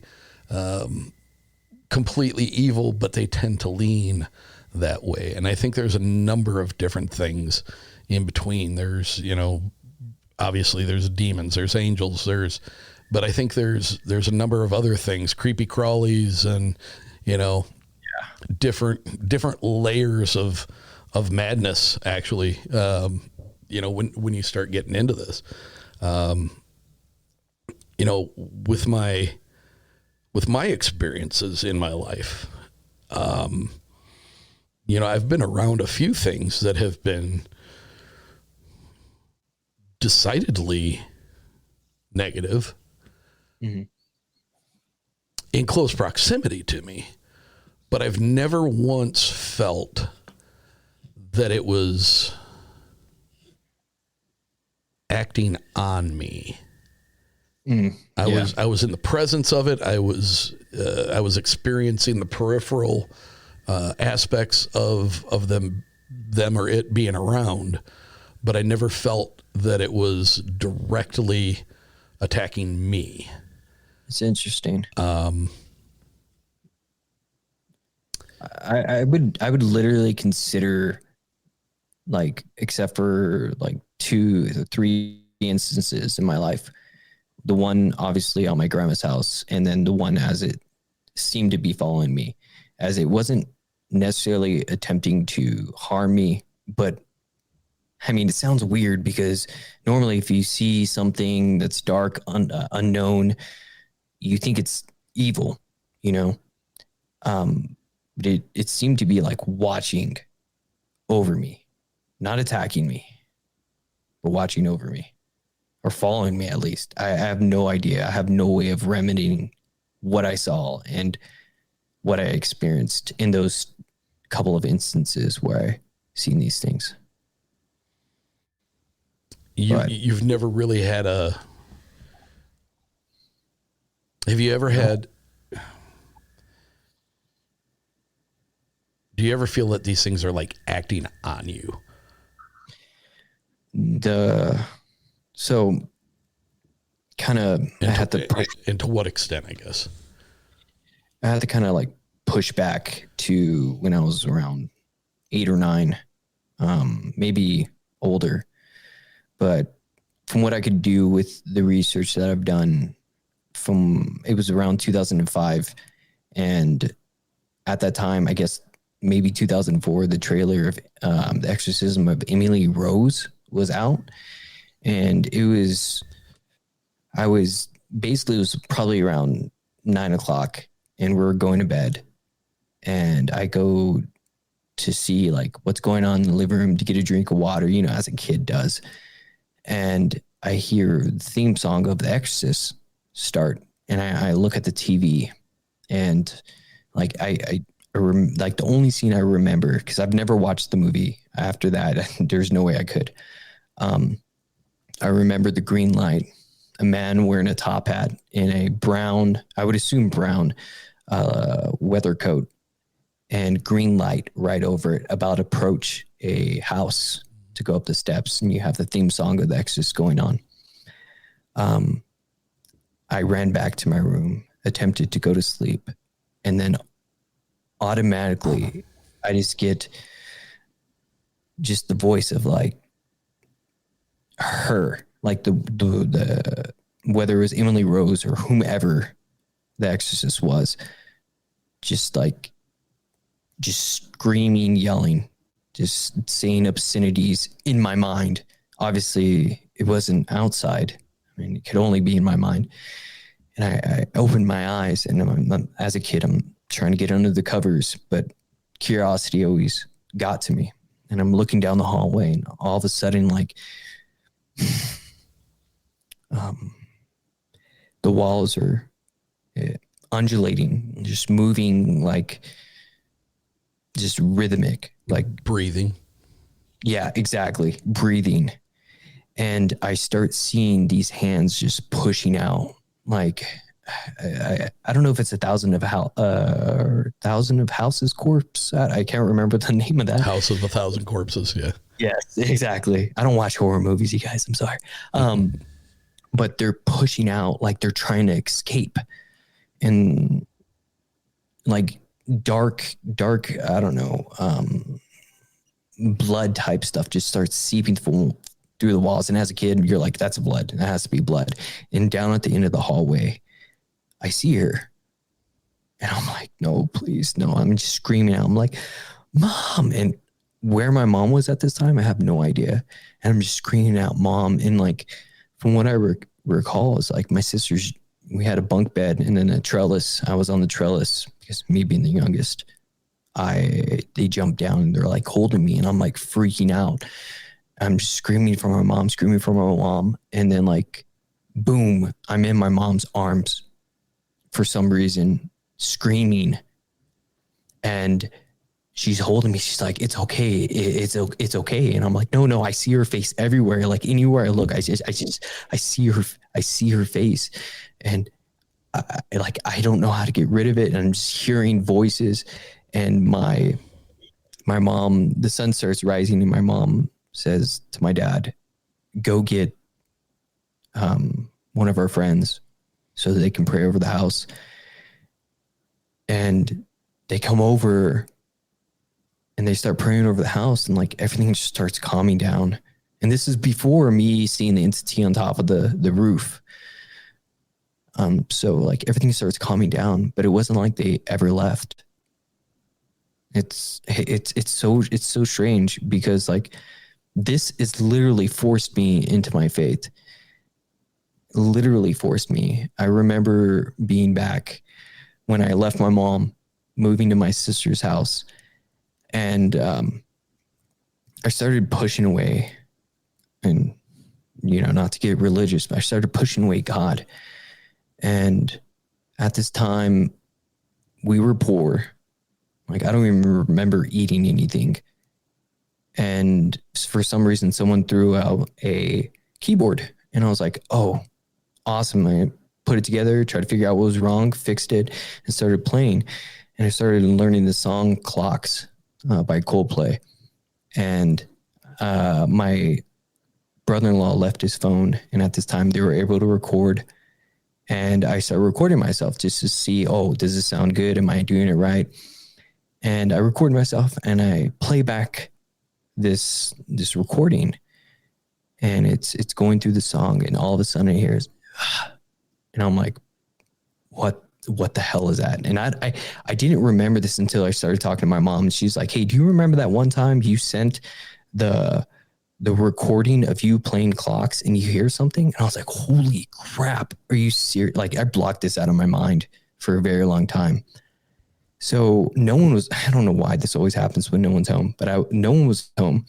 completely evil, but they tend to lean that way. And I think there's a number of different things in between. There's, you know, obviously there's demons, there's angels, but I think there's a number of other things, creepy crawlies and, you know, different layers of madness, actually, you know, when you start getting into this, you know, with my experiences in my life, you know, I've been around a few things that have been decidedly negative in close proximity to me, but I've never once felt that it was acting on me. I was in the presence of it. I was experiencing the peripheral aspects of them or it being around, but I never felt that it was directly attacking me. It's interesting. I would literally consider, like, except for like 2 or 3 instances in my life, the one obviously on my grandma's house, and then the one as it seemed to be following me, as it wasn't necessarily attempting to harm me. But I mean, it sounds weird because normally if you see something that's dark, unknown, you think it's evil, you know? But it seemed to be like watching over me, not attacking me, but watching over me, or following me at least. I have no idea. I have no way of remedying what I saw and what I experienced in those couple of instances where I seen these things. You've never really had have you ever had, do you ever feel that these things are like acting on you? So kind of, I had to, and to what extent, I guess? I had to kind of like push back to when I was around 8 or 9, maybe older. But from what I could do with the research that I've done, it was around 2005. And at that time, I guess maybe 2004, the trailer of The Exorcism of Emily Rose was out. And it was probably around 9:00 and we were going to bed. And I go to see like what's going on in the living room to get a drink of water, as a kid does. And I hear the theme song of The Exorcist start, and I look at the TV, and like like the only scene I remember, because I've never watched the movie after that. There's no way I could. I remember the green light, a man wearing a top hat in a brown, I would assume brown, weather coat, and green light right over it, about to approach a house to go up the steps, and you have the theme song of The Exorcist going on. I ran back to my room, attempted to go to sleep, and then automatically I just get the voice of like her, like the whether it was Emily Rose or whomever The Exorcist was, just screaming, yelling, just saying obscenities in my mind. Obviously, it wasn't outside. I mean, it could only be in my mind. And I opened my eyes, and as a kid, I'm trying to get under the covers, but curiosity always got to me. And I'm looking down the hallway, and all of a sudden, like, the walls are undulating, just moving, like, just rhythmic, like breathing. Yeah, exactly. Breathing. And I start seeing these hands just pushing out. Like, I don't know if it's 1,000 of Houses corpse. I can't remember the name of that. House of 1,000 Corpses. Yeah. Yes, exactly. I don't watch horror movies, you guys. I'm sorry. But they're pushing out, like they're trying to escape. And like dark, I don't know, blood type stuff just starts seeping through the walls. And as a kid, you're like, that's blood. That has to be blood. And down at the end of the hallway, I see her. And I'm like, no, please, no. I'm just screaming out. I'm like, Mom. And where my mom was at this time, I have no idea. And I'm just screaming out, Mom. And like, from what I recall, is like my sisters, we had a bunk bed and then a trellis. I was on the trellis because me being the youngest, they jumped down and they're like holding me, and I'm like freaking out. I'm just screaming for my mom. And then like, boom, I'm in my mom's arms for some reason, screaming. And she's holding me. She's like, it's okay. It's okay. And I'm like, no, I see her face everywhere. Like anywhere I look, I see her face. And I don't know how to get rid of it. And I'm just hearing voices, and my mom, the sun starts rising, and my mom says to my dad, go get one of our friends so that they can pray over the house. And they come over and they start praying over the house, and like everything just starts calming down. And this is before me seeing the entity on top of the roof. So like everything starts calming down, but it wasn't like they ever left. It's so strange, because like this is literally forced me into my faith. Literally forced me. I remember being back when I left my mom, moving to my sister's house, and I started pushing away, and not to get religious, but I started pushing away God. And at this time, we were poor. Like, I don't even remember eating anything. And for some reason, someone threw out a keyboard, and I was like, oh, awesome. I put it together, tried to figure out what was wrong, fixed it, and started playing. And I started learning the song Clocks by Coldplay. And my brother-in-law left his phone, and at this time they were able to record. And I started recording myself just to see, does this sound good? Am I doing it right? And I record myself, and I play back this recording. and it's going through the song, and all of a sudden I hear, and I'm like, what the hell is that? And I didn't remember this until I started talking to my mom, and she's like, hey, do you remember that one time you sent the recording of you playing clocks and you hear something? And I was like, holy crap, are you serious? Like, I blocked this out of my mind for a very long time. So no one was, I don't know why this always happens when no one's home, but no one was home.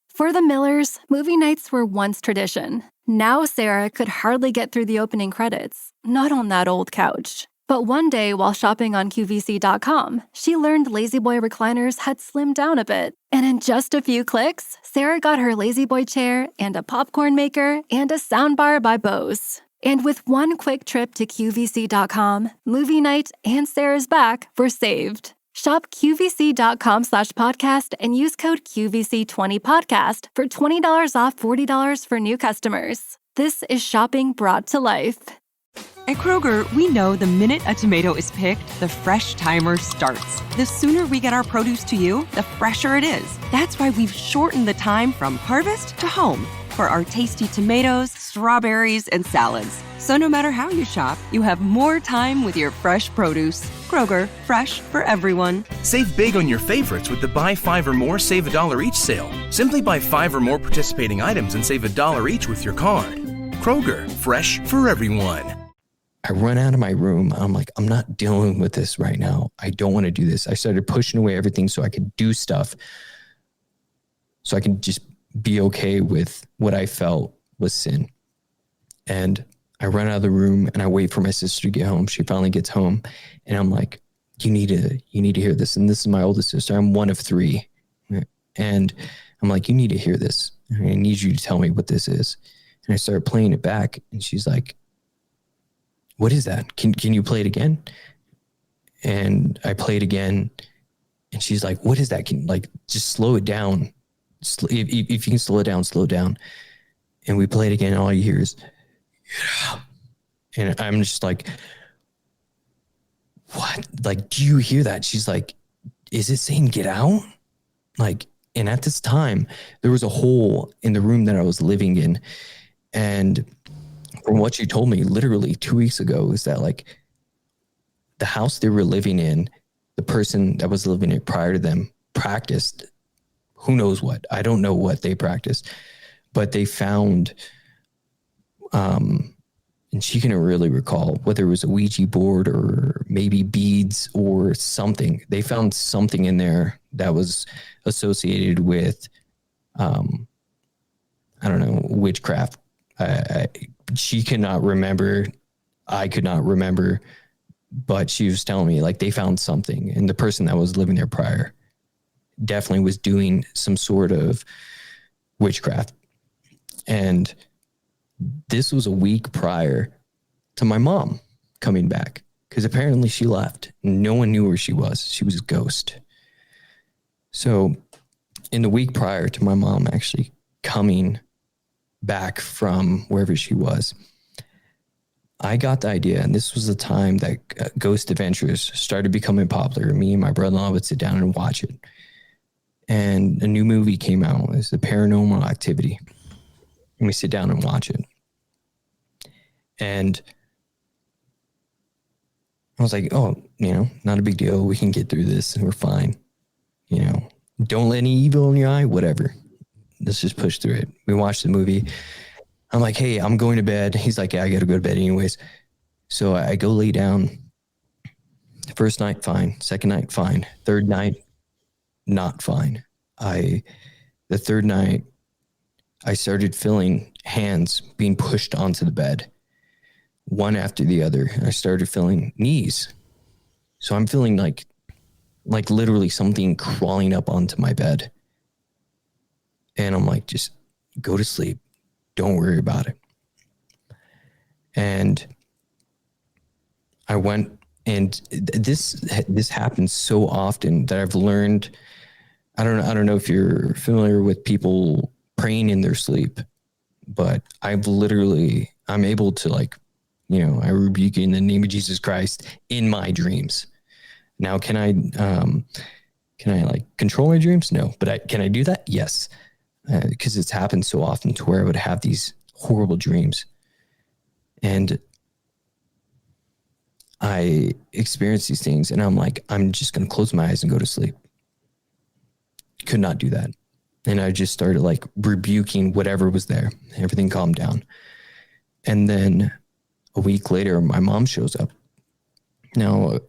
For the Millers, movie nights were once tradition. Now Sarah could hardly get through the opening credits, not on that old couch. But one day while shopping on QVC.com, she learned La-Z-Boy recliners had slimmed down a bit. And in just a few clicks, Sarah got her La-Z-Boy chair and a popcorn maker and a soundbar by Bose. And with one quick trip to QVC.com, movie night and Sarah's back were saved. Shop QVC.com/podcast and use code QVC20podcast for $20 off $40 for new customers. This is shopping brought to life. At Kroger, we know the minute a tomato is picked, the fresh timer starts. The sooner we get our produce to you, the fresher it is. That's why we've shortened the time from harvest to home for our tasty tomatoes, strawberries, and salads. So no matter how you shop, you have more time with your fresh produce. Kroger, fresh for everyone. Save big on your favorites with the Buy 5 or More, Save $1 each sale. Simply buy 5 or more participating items and save $1 each with your card. Kroger, fresh for everyone. I run out of my room. I'm like, I'm not dealing with this right now. I don't want to do this. I started pushing away everything so I could do stuff, so I can just be okay with what I felt was sin. And I run out of the room and I wait for my sister to get home. She finally gets home and I'm like, you need to hear this. And this is my oldest sister. I'm one of 3. And I'm like, you need to hear this. I need you to tell me what this is. And I started playing it back and she's like, what is that? Can you play it again? And I play it again and she's like, what is that? Just slow it down. If you can slow it down, slow it down. And we play it again and all you hear is, yeah. And I'm just like, what? Like, do you hear that? She's like, is it saying get out? Like, and at this time, there was a hole in the room that I was living in. And from what she told me literally 2 weeks ago is that like the house they were living in, the person that was living in prior to them practiced who knows what. I don't know what they practiced, but they found, and she couldn't really recall whether it was a Ouija board or maybe beads or something. They found something in there that was associated with, I don't know, witchcraft. She could not remember. I could not remember, but she was telling me like they found something, and the person that was living there prior definitely was doing some sort of witchcraft. And this was a week prior to my mom coming back, because apparently she left. No one knew where she was. She was a ghost. So in the week prior to my mom actually coming back from wherever she was, I got the idea, and this was the time that Ghost Adventures started becoming popular. Me and my brother-in-law would sit down and watch it. And a new movie came out. It's The Paranormal Activity. And we sit down and watch it. And I was like, oh, not a big deal. We can get through this and we're fine. Don't let any evil in your eye, whatever. Let's just push through it. We watched the movie. I'm like, hey, I'm going to bed. He's like, yeah, I got to go to bed anyways. So I go lay down. First night, fine. Second night, fine. Third night, not fine. The third night, I started feeling hands being pushed onto the bed, one after the other. I started feeling knees. So I'm feeling like literally something crawling up onto my bed. And I'm like, just go to sleep. Don't worry about it. And I went, and this happens so often that I've learned. I don't know if you're familiar with people praying in their sleep, but I'm able to I rebuke you in the name of Jesus Christ in my dreams. Now, can I control my dreams? No, but can I do that? Yes. because it's happened so often to where I would have these horrible dreams. And I experienced these things and I'm like, I'm just going to close my eyes and go to sleep. Could not do that. And I just started like rebuking whatever was there. Everything calmed down. And then a week later, my mom shows up. Now,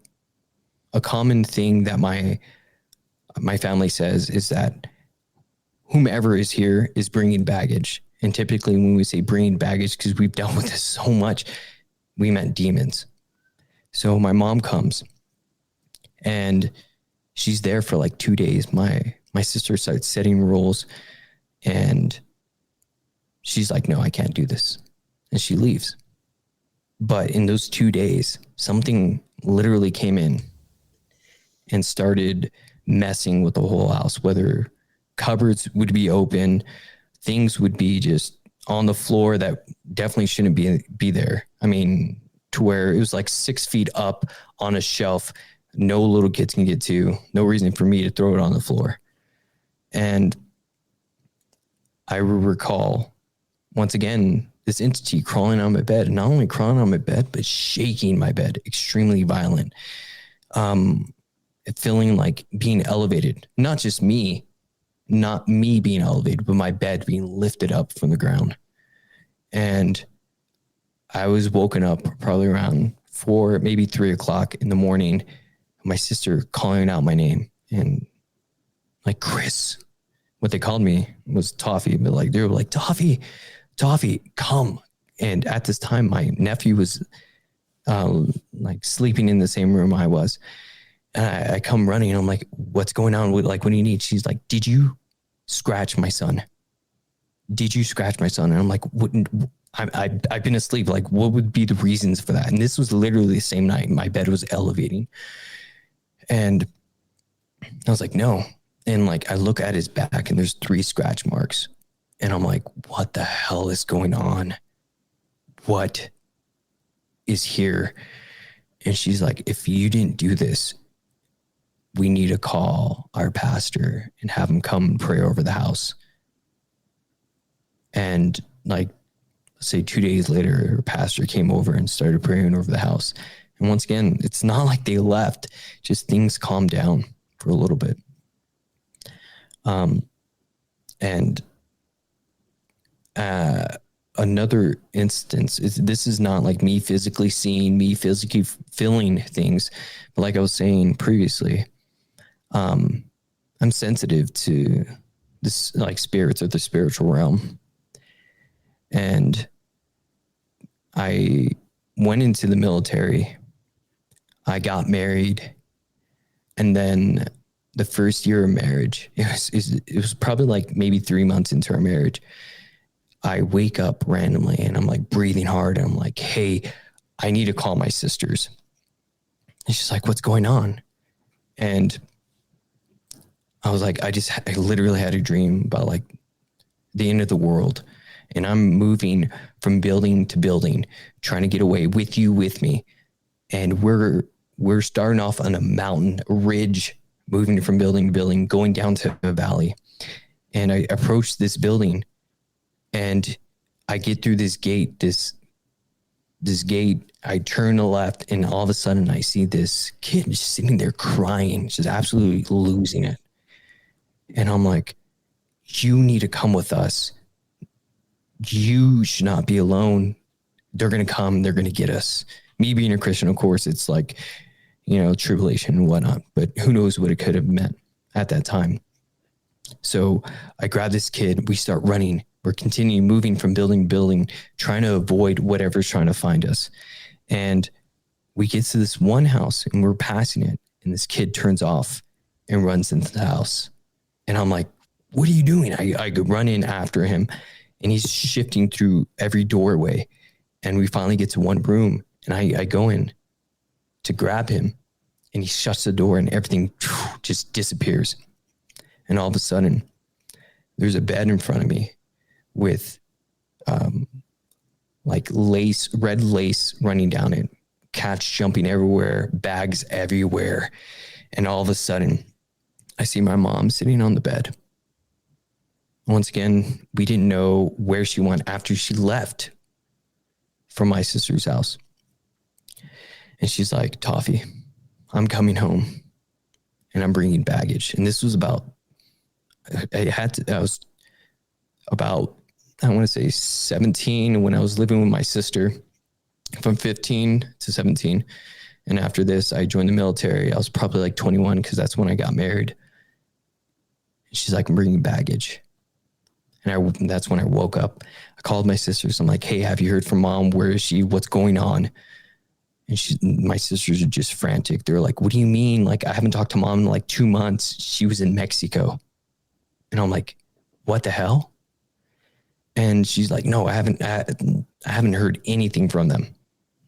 a common thing that my family says is that whomever is here is bringing baggage. And typically when we say bringing baggage, because we've dealt with this so much, we meant demons. So my mom comes and she's there for like 2 days. My sister starts setting rules and she's like, no, I can't do this. And she leaves. But in those 2 days, something literally came in and started messing with the whole house, whether cupboards would be open, things would be just on the floor that definitely shouldn't be there. I mean, to where it was like 6 feet up on a shelf, no little kids can get to, no reason for me to throw it on the floor. And I recall, once again, this entity crawling on my bed, and not only crawling on my bed, but shaking my bed, extremely violent. Feeling like being elevated, not just me, not me being elevated, but my bed being lifted up from the ground. And I was woken up probably around 4, maybe 3 o'clock in the morning. My sister calling out my name and like, Chris, what they called me was Toffee, but like, they were like, Toffee, come. And at this time, my nephew was like sleeping in the same room I was. And I come running and I'm like, what's going on? Like, what do you need? She's like, did you scratch my son? Did you scratch my son? And I'm like, I've been asleep. Like, what would be the reasons for that? And this was literally the same night. My bed was elevating. And I was like, no. And like, I look at his back and there's 3 scratch marks. And I'm like, what the hell is going on? What is here? And she's like, if you didn't do this, we need to call our pastor and have him come and pray over the house. And like, let's say 2 days later, her pastor came over and started praying over the house. And once again, it's not like they left, just things calmed down for a little bit. And another instance is, this is not like me physically seeing, me physically feeling things, but like I was saying previously, I'm sensitive to this, like spirits of the spiritual realm. And I went into the military, I got married, and then the first year of marriage, it was probably like maybe 3 months into our marriage, I wake up randomly and I'm like breathing hard. And I'm like, hey, I need to call my sisters. And she's like, what's going on? And I was like, I literally had a dream about like the end of the world. And I'm moving from building to building, trying to get away with you, with me. And we're starting off on a mountain, a ridge, moving from building to building, going down to a valley. And I approached this building and I get through this gate, this gate, I turn to the left and all of a sudden I see this kid just sitting there crying, just absolutely losing it. And I'm like, you need to come with us. You should not be alone. They're going to come. They're going to get us. Me being a Christian, of course, it's like, tribulation and whatnot, but who knows what it could have meant at that time. So I grab this kid. We start running. We're continuing moving from building to building, trying to avoid whatever's trying to find us. And we get to this one house and we're passing it. And this kid turns off and runs into the house. And I'm like, what are you doing? I run in after him and he's shifting through every doorway. And we finally get to one room and I go in to grab him and he shuts the door and everything just disappears. And all of a sudden there's a bed in front of me with like red lace running down it, cats jumping everywhere, bags everywhere. And all of a sudden I see my mom sitting on the bed Once again, we didn't know where she went after she left from my sister's house. And she's like, Toffee, I'm coming home and I'm bringing baggage. And this was about, I was about, I want to say 17 when I was living with my sister, from 15 to 17. And after this, I joined the military. I was probably like 21 because that's when I got married. And she's like, I'm bringing baggage. And that's when I woke up. I called my sisters. I'm like, hey, have you heard from Mom? Where is she? What's going on? And my sisters are just frantic. They're like, what do you mean? Like, I haven't talked to Mom in like 2 months. She was in Mexico. And I'm like, what the hell? And she's like, no, I haven't heard anything from them.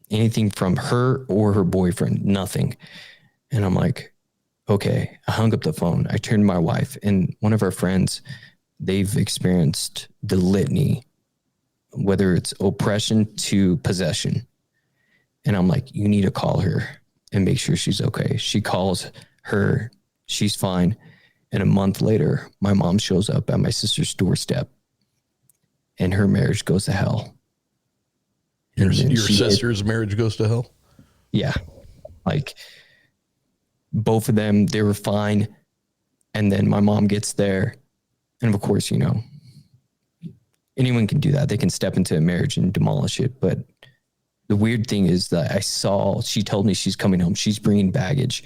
Anything from her or her boyfriend, nothing. And I'm like, okay. I hung up the phone. I turned to my wife, and one of our friends, they've experienced the litany, whether it's oppression to possession. And I'm like, you need to call her and make sure she's okay. She calls her. She's fine. And a month later, my mom shows up at my sister's doorstep and her marriage goes to hell. Your sister's marriage goes to hell? Yeah. Like, both of them, they were fine. And then my mom gets there. And of course, you know, anyone can do that. They can step into a marriage and demolish it. But the weird thing is that she told me she's coming home. She's bringing baggage.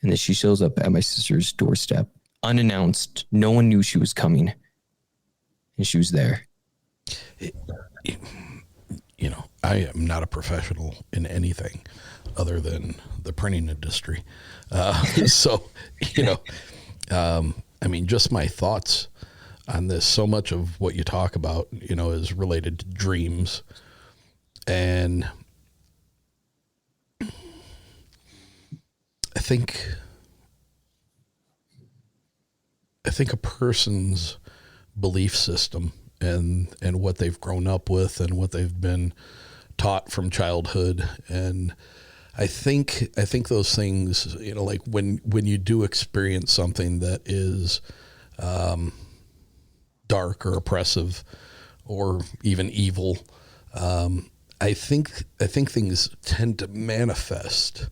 And then she shows up at my sister's doorstep, unannounced. No one knew she was coming. And she was there. You know, I am not a professional in anything other than the printing industry. So, you know, I mean, just my thoughts on this. So much of what you talk about, you know, is related to dreams. And I think a person's belief system and what they've grown up with and what they've been taught from childhood. And I think those things, you know, like when you do experience something that is dark or oppressive or even evil, I think things tend to manifest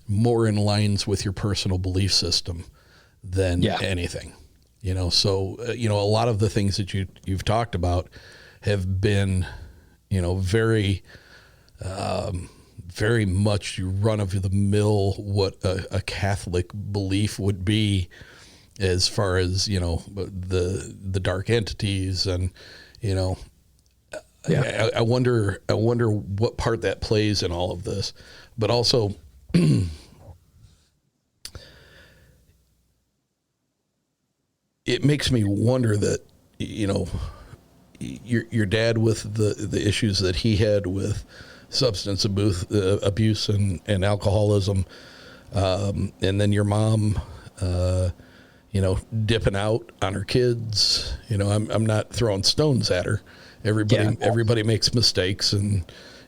more in lines with your personal belief system than anything. You know, so, you know, a lot of the things that you've talked about have been, you know, very much run of the mill, what a Catholic belief would be as far as, you know, the dark entities and, you know, I wonder what part that plays in all of this, but also it makes me wonder that, you know, your dad with the issues that he had with substance abuse and alcoholism, and then your mom, you know, dipping out on her kids. You know, I'm not throwing stones at her. Everybody makes mistakes, and,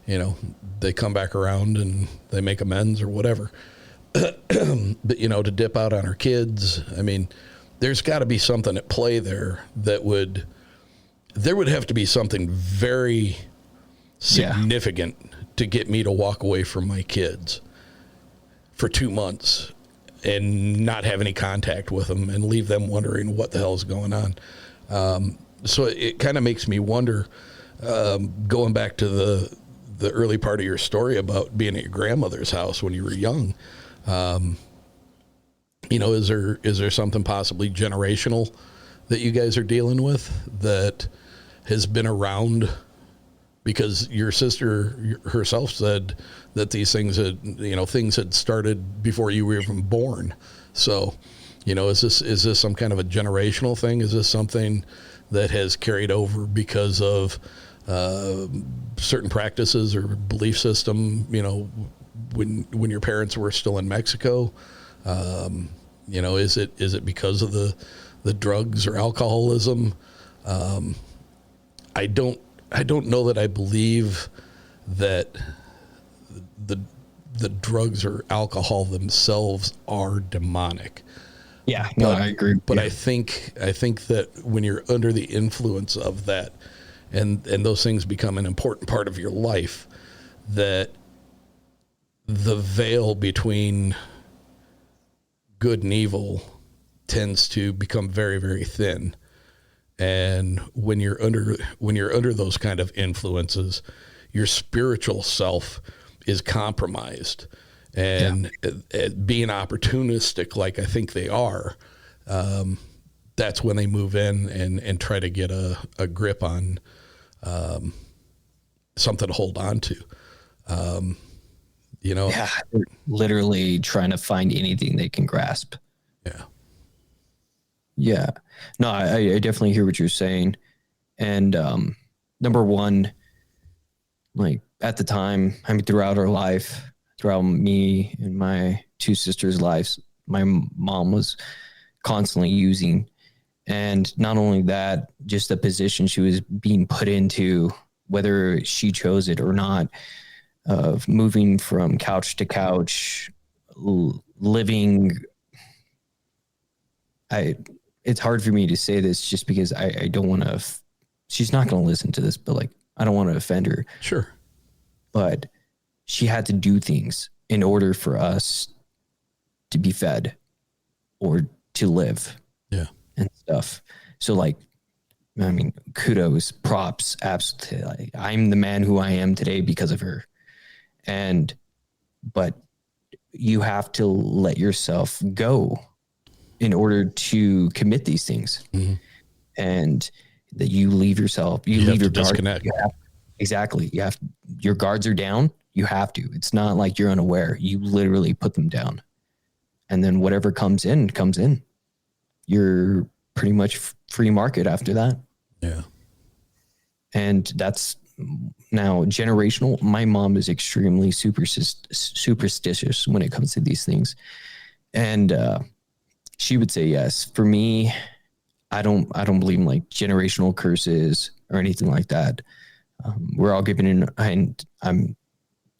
you know, they come back around and they make amends or whatever. But, you know, to dip out on her kids, I mean, there's got to be something at play there there would have to be something very significant to get me to walk away from my kids for 2 months and not have any contact with them and leave them wondering what the hell is going on. So it kind of makes me wonder, going back to the early part of your story about being at your grandmother's house when you were young. You know, is there something possibly generational that you guys are dealing with that has been around? Because your sister herself said that these things had started before you were even born. So, you know, is this some kind of a generational thing? Is this something that has carried over because of certain practices or belief system, you know, when your parents were still in Mexico? You know, is it because of the drugs or alcoholism? I don't know that I believe that the drugs or alcohol themselves are demonic. Yeah, no, I agree. But I think that when you're under the influence of that, and those things become an important part of your life, that the veil between good and evil tends to become very, very thin. And when you're under those kind of influences, your spiritual self is compromised. And being opportunistic, like I think they are, that's when they move in and try to get a grip on something to hold on to. Yeah, they're literally trying to find anything they can grasp. Yeah. Yeah. No, I definitely hear what you're saying. And number one, like at the time, I mean, throughout our life, throughout me and my two sisters' lives, my mom was constantly using. And not only that, just the position she was being put into, whether she chose it or not, of moving from couch to couch, living. It's hard for me to say this just because I don't want to, she's not going to listen to this, but like, I don't want to offend her. Sure. But she had to do things in order for us to be fed or to live. Yeah. And stuff. So like, I mean, kudos, props, absolutely. Like, I'm the man who I am today because of her. But you have to let yourself go in order to commit these things. Mm-hmm. And that you leave yourself, you leave your disconnect. Exactly. Your guards are down. You have to. It's not like you're unaware. You literally put them down. And then whatever comes in, comes in. You're pretty much free market after that. Yeah. And that's now generational. My mom is extremely superstitious when it comes to these things. And she would say yes. For me, I don't believe in like generational curses or anything like that. We're all given in, and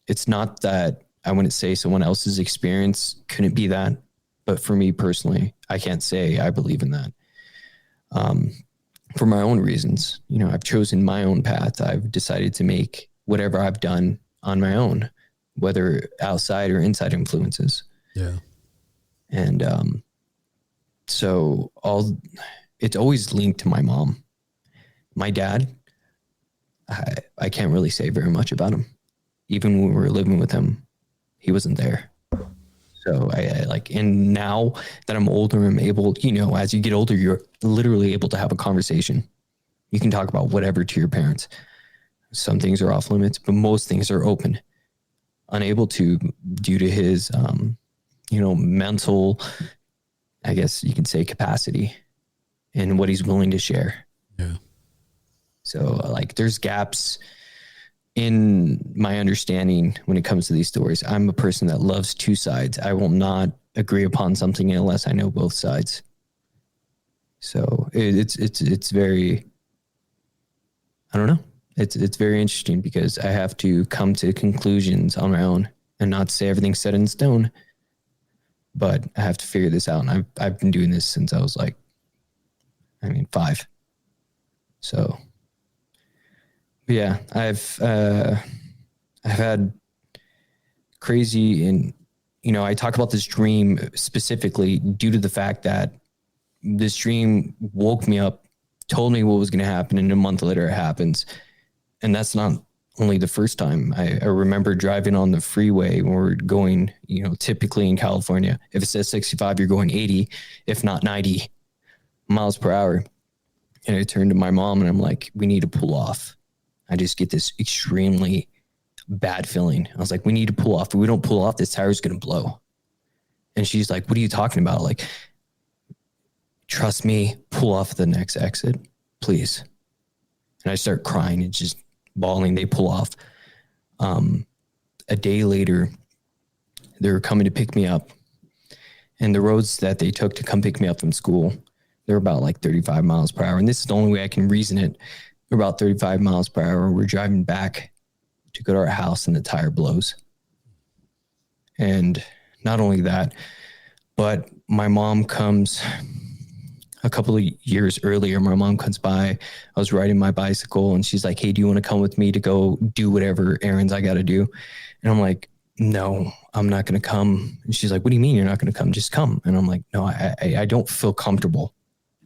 it's not that I wouldn't say someone else's experience couldn't be that, but for me personally, I can't say I believe in that. For my own reasons, I've chosen my own path. I've decided to make whatever I've done on my own, whether outside or inside influences. Yeah. And so it's always linked to my mom. My dad, I can't really say very much about him. Even when we were living with him, he wasn't there. So and now that I'm older, I'm able, as you get older, you're literally able to have a conversation. You can talk about whatever to your parents. Some things are off limits, but most things are open. Unable to, due to his, mental, I guess you can say, capacity and what he's willing to share. Yeah. So there's gaps in my understanding when it comes to these stories. I'm a person that loves two sides. I will not agree upon something unless I know both sides. So it's very, I don't know. It's very interesting because I have to come to conclusions on my own and not say everything's set in stone, but I have to figure this out. And I've been doing this since I was 5. So yeah, I've had crazy, and I talk about this dream specifically due to the fact that this dream woke me up, told me what was going to happen, and a month later it happens. And that's not only the first time. I remember driving on the freeway when we're going, typically in California, if it says 65, you're going 80, if not 90 miles per hour. And I turned to my mom and I'm like, we need to pull off. I just get this extremely bad feeling. I was like, we need to pull off. If we don't pull off, this tire is going to blow. And she's like, what are you talking about? Trust me, pull off the next exit, please. And I start crying and just bawling. They pull off. A day later, they were coming to pick me up. And the roads that they took to come pick me up from school, they're about 35 miles per hour. And this is the only way I can reason it. They're about 35 miles per hour. We're driving back to go to our house and the tire blows. And not only that, But my mom comes a couple of years earlier. My mom comes by. I was riding my bicycle and she's like, "Hey, do you want to come with me to go do whatever errands I got to do?" And I'm like, "No, I'm not going to come." And she's like, "What do you mean you're not going to come? Just come." And I'm like, "No, I don't feel comfortable.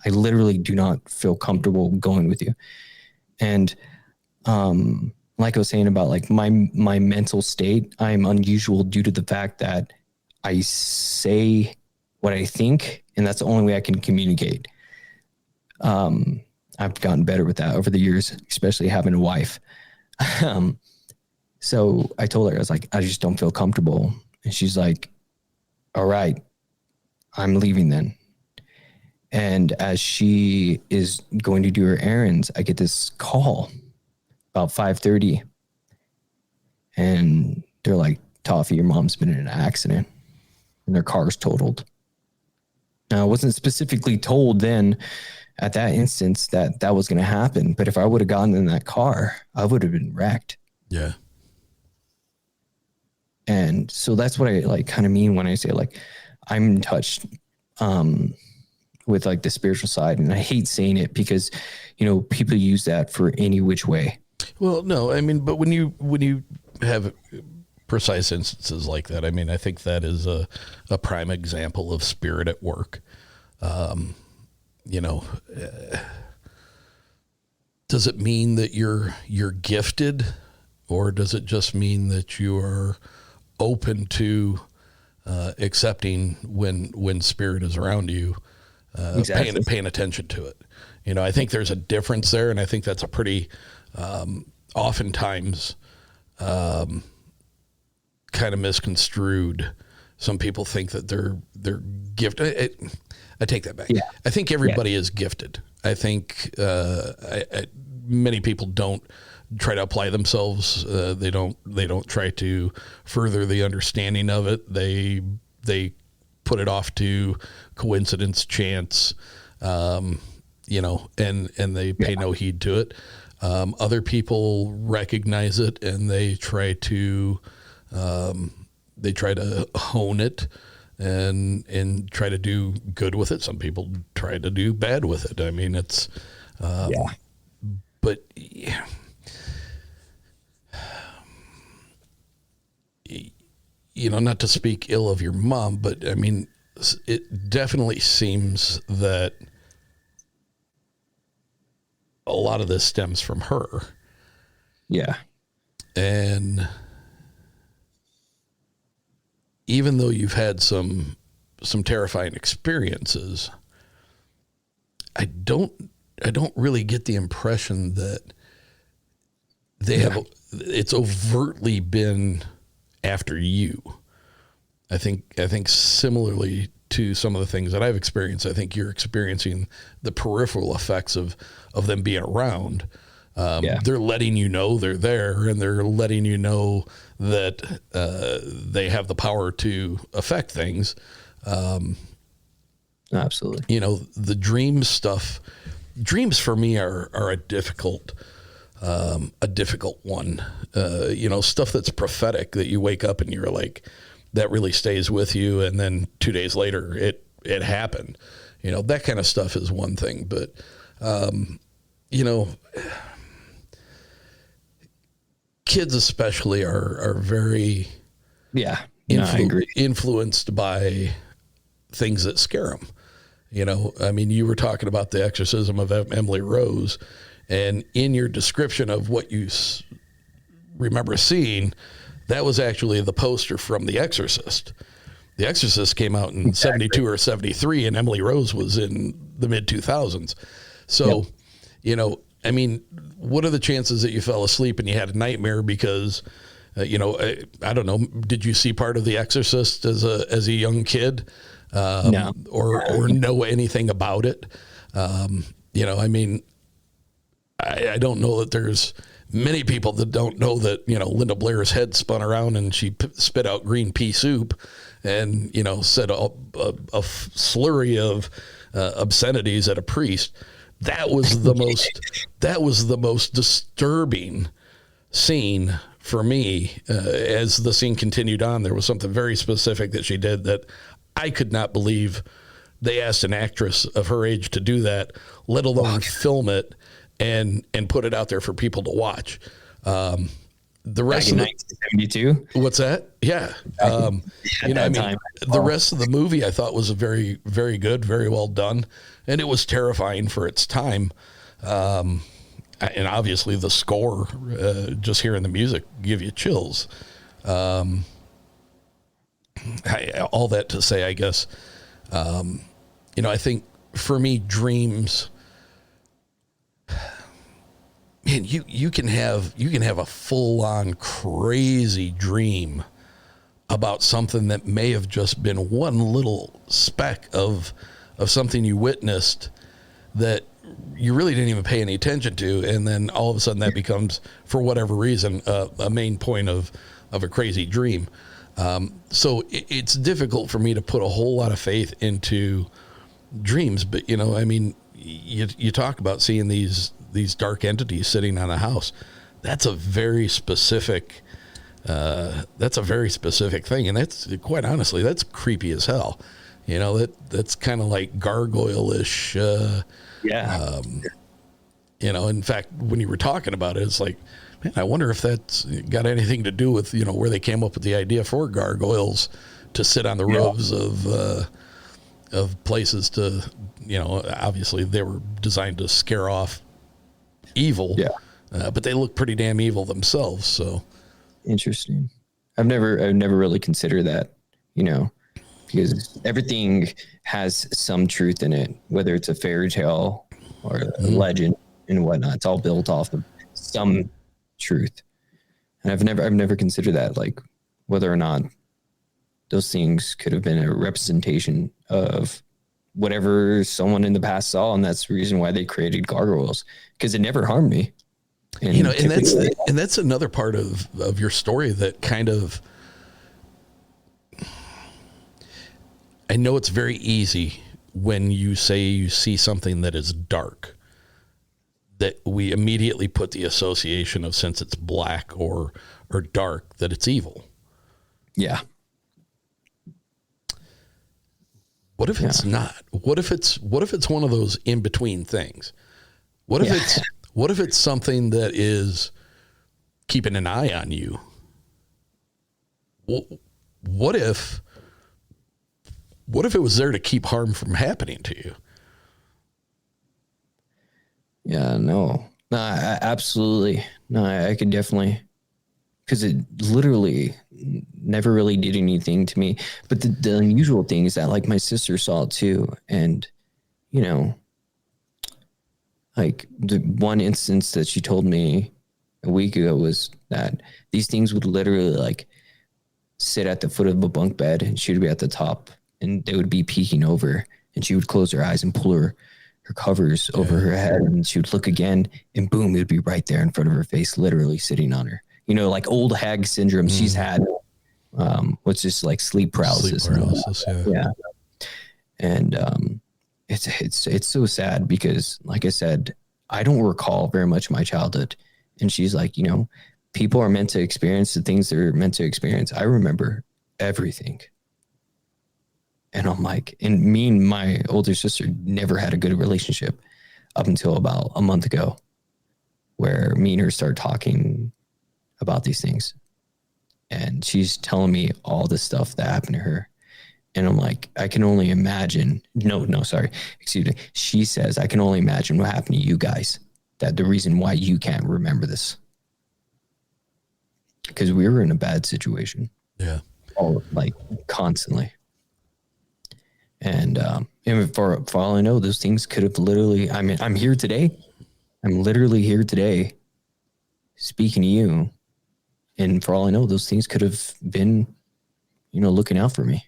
I literally do not feel comfortable going with you." And, like I was saying about like my mental state, I'm unusual due to the fact that I say what I think, and that's the only way I can communicate. I've gotten better with that over the years, especially having a wife. So I told her, I was like, "I just don't feel comfortable." And she's like, "All right, I'm leaving then." And as she is going to do her errands, I get this call about 5:30. And they're like, "Toffee, your mom's been in an accident and their car's totaled." Now, I wasn't specifically told then at that instance that that was going to happen. But if I would have gotten in that car, I would have been wrecked. Yeah. And so that's what I like kind of mean when I say like, I'm in touch with like the spiritual side. And I hate saying it because, people use that for any which way. Well, no, I mean, but when you have precise instances like that, I mean, I think that is a prime example of spirit at work. Does it mean that you're gifted, or does it just mean that you are open to accepting when spirit is around you, Exactly. paying attention to it? I think there's a difference there, and I think that's a pretty oftentimes kind of misconstrued. Some people think that they're gifted. I take that back. Yeah. I think everybody is gifted. I think many people don't try to apply themselves. They don't try to further the understanding of it. They put it off to coincidence, chance, and they pay no heed to it. Other people recognize it and they try to hone it and try to do good with it. Some people try to do bad with it. I mean, it's, but not to speak ill of your mom, but I mean, it definitely seems that a lot of this stems from her. Yeah. And even though you've had some terrifying experiences, I don't really get the impression that it's overtly been after you. I think similarly to some of the things that I've experienced, I think you're experiencing the peripheral effects of them being around. They're letting you know they're there, and they're letting you know that they have the power to affect things. Absolutely. The dream stuff. Dreams for me are a difficult one. Stuff that's prophetic, that you wake up and you're like, that really stays with you, and then 2 days later it happened. That kind of stuff is one thing, but kids especially are very I agree. influenced by things that scare them. I mean, you were talking about the exorcism of Emily Rose, and in your description of what you remember seeing, that was actually the poster from The Exorcist. The Exorcist came out in 72 or 73, and Emily Rose was in the mid 2000s. So, I mean, what are the chances that you fell asleep and you had a nightmare because, I don't know, did you see part of The Exorcist as a young kid? No. Or know anything about it? I mean, I don't know that there's many people that don't know that, Linda Blair's head spun around and she spit out green pea soup and, said a slurry of obscenities at a priest. That was the most disturbing scene for me. As the scene continued on, there was something very specific that she did that I could not believe they asked an actress of her age to do that, let alone film it and put it out there for people to watch. The rest Back in of 1972. What's that? Yeah. The rest of the movie I thought was very, very good, very well done. And it was terrifying for its time. And obviously the score, just hearing the music give you chills. All that to say, I guess, I think for me, dreams, man, you can have a full on crazy dream about something that may have just been one little speck of something you witnessed that you really didn't even pay any attention to. And then all of a sudden that becomes, for whatever reason, a main point of a crazy dream. So it's difficult for me to put a whole lot of faith into dreams, but you talk about seeing these dark entities sitting on a house. That's a very specific thing. And that's, quite honestly, that's creepy as hell. That's kind of like gargoyle-ish. In fact, when you were talking about it, it's like, man, I wonder if that's got anything to do with, where they came up with the idea for gargoyles to sit on the roofs of places to, obviously they were designed to scare off evil, but they look pretty damn evil themselves. So interesting. I've never really considered that, because everything has some truth in it, whether it's a fairy tale or a legend and whatnot. It's all built off of some truth. And I've never considered that, like whether or not those things could have been a representation of whatever someone in the past saw, and that's the reason why they created gargoyles, because it never harmed me. And that's another part of your story that kind of, I know it's very easy when you say you see something that is dark, that we immediately put the association of, since it's black or dark, that it's evil. Yeah. What if it's not? What if it's one of those in between things? What if it's something that is keeping an eye on you? What if it was there to keep harm from happening to you? Yeah, no, absolutely. No, I could definitely, because it literally never really did anything to me. But the unusual thing is that, like, my sister saw it too. And, like, the one instance that she told me a week ago was that these things would literally, like, sit at the foot of a bunk bed, and she would be at the top, and they would be peeking over, and she would close her eyes and pull her covers over her head, and she would look again, and boom, it would be right there in front of her face, literally sitting on her. Like old hag syndrome. She's had, what's just like sleep paralysis. Yeah. And it's so sad because, like I said, I don't recall very much of my childhood. And she's like, people are meant to experience the things they're meant to experience. I remember everything. And I'm like, and me and my older sister never had a good relationship up until about a month ago, where me and her started talking about these things. And she's telling me all the stuff that happened to her. And I'm like, I can only imagine. Excuse me. She says, I can only imagine what happened to you guys. That the reason why you can't remember this. Because we were in a bad situation. Yeah. Like constantly. And for all I know, those things could have literally, I mean, I'm here today. I'm literally here today speaking to you. And for all I know, those things could have been, looking out for me,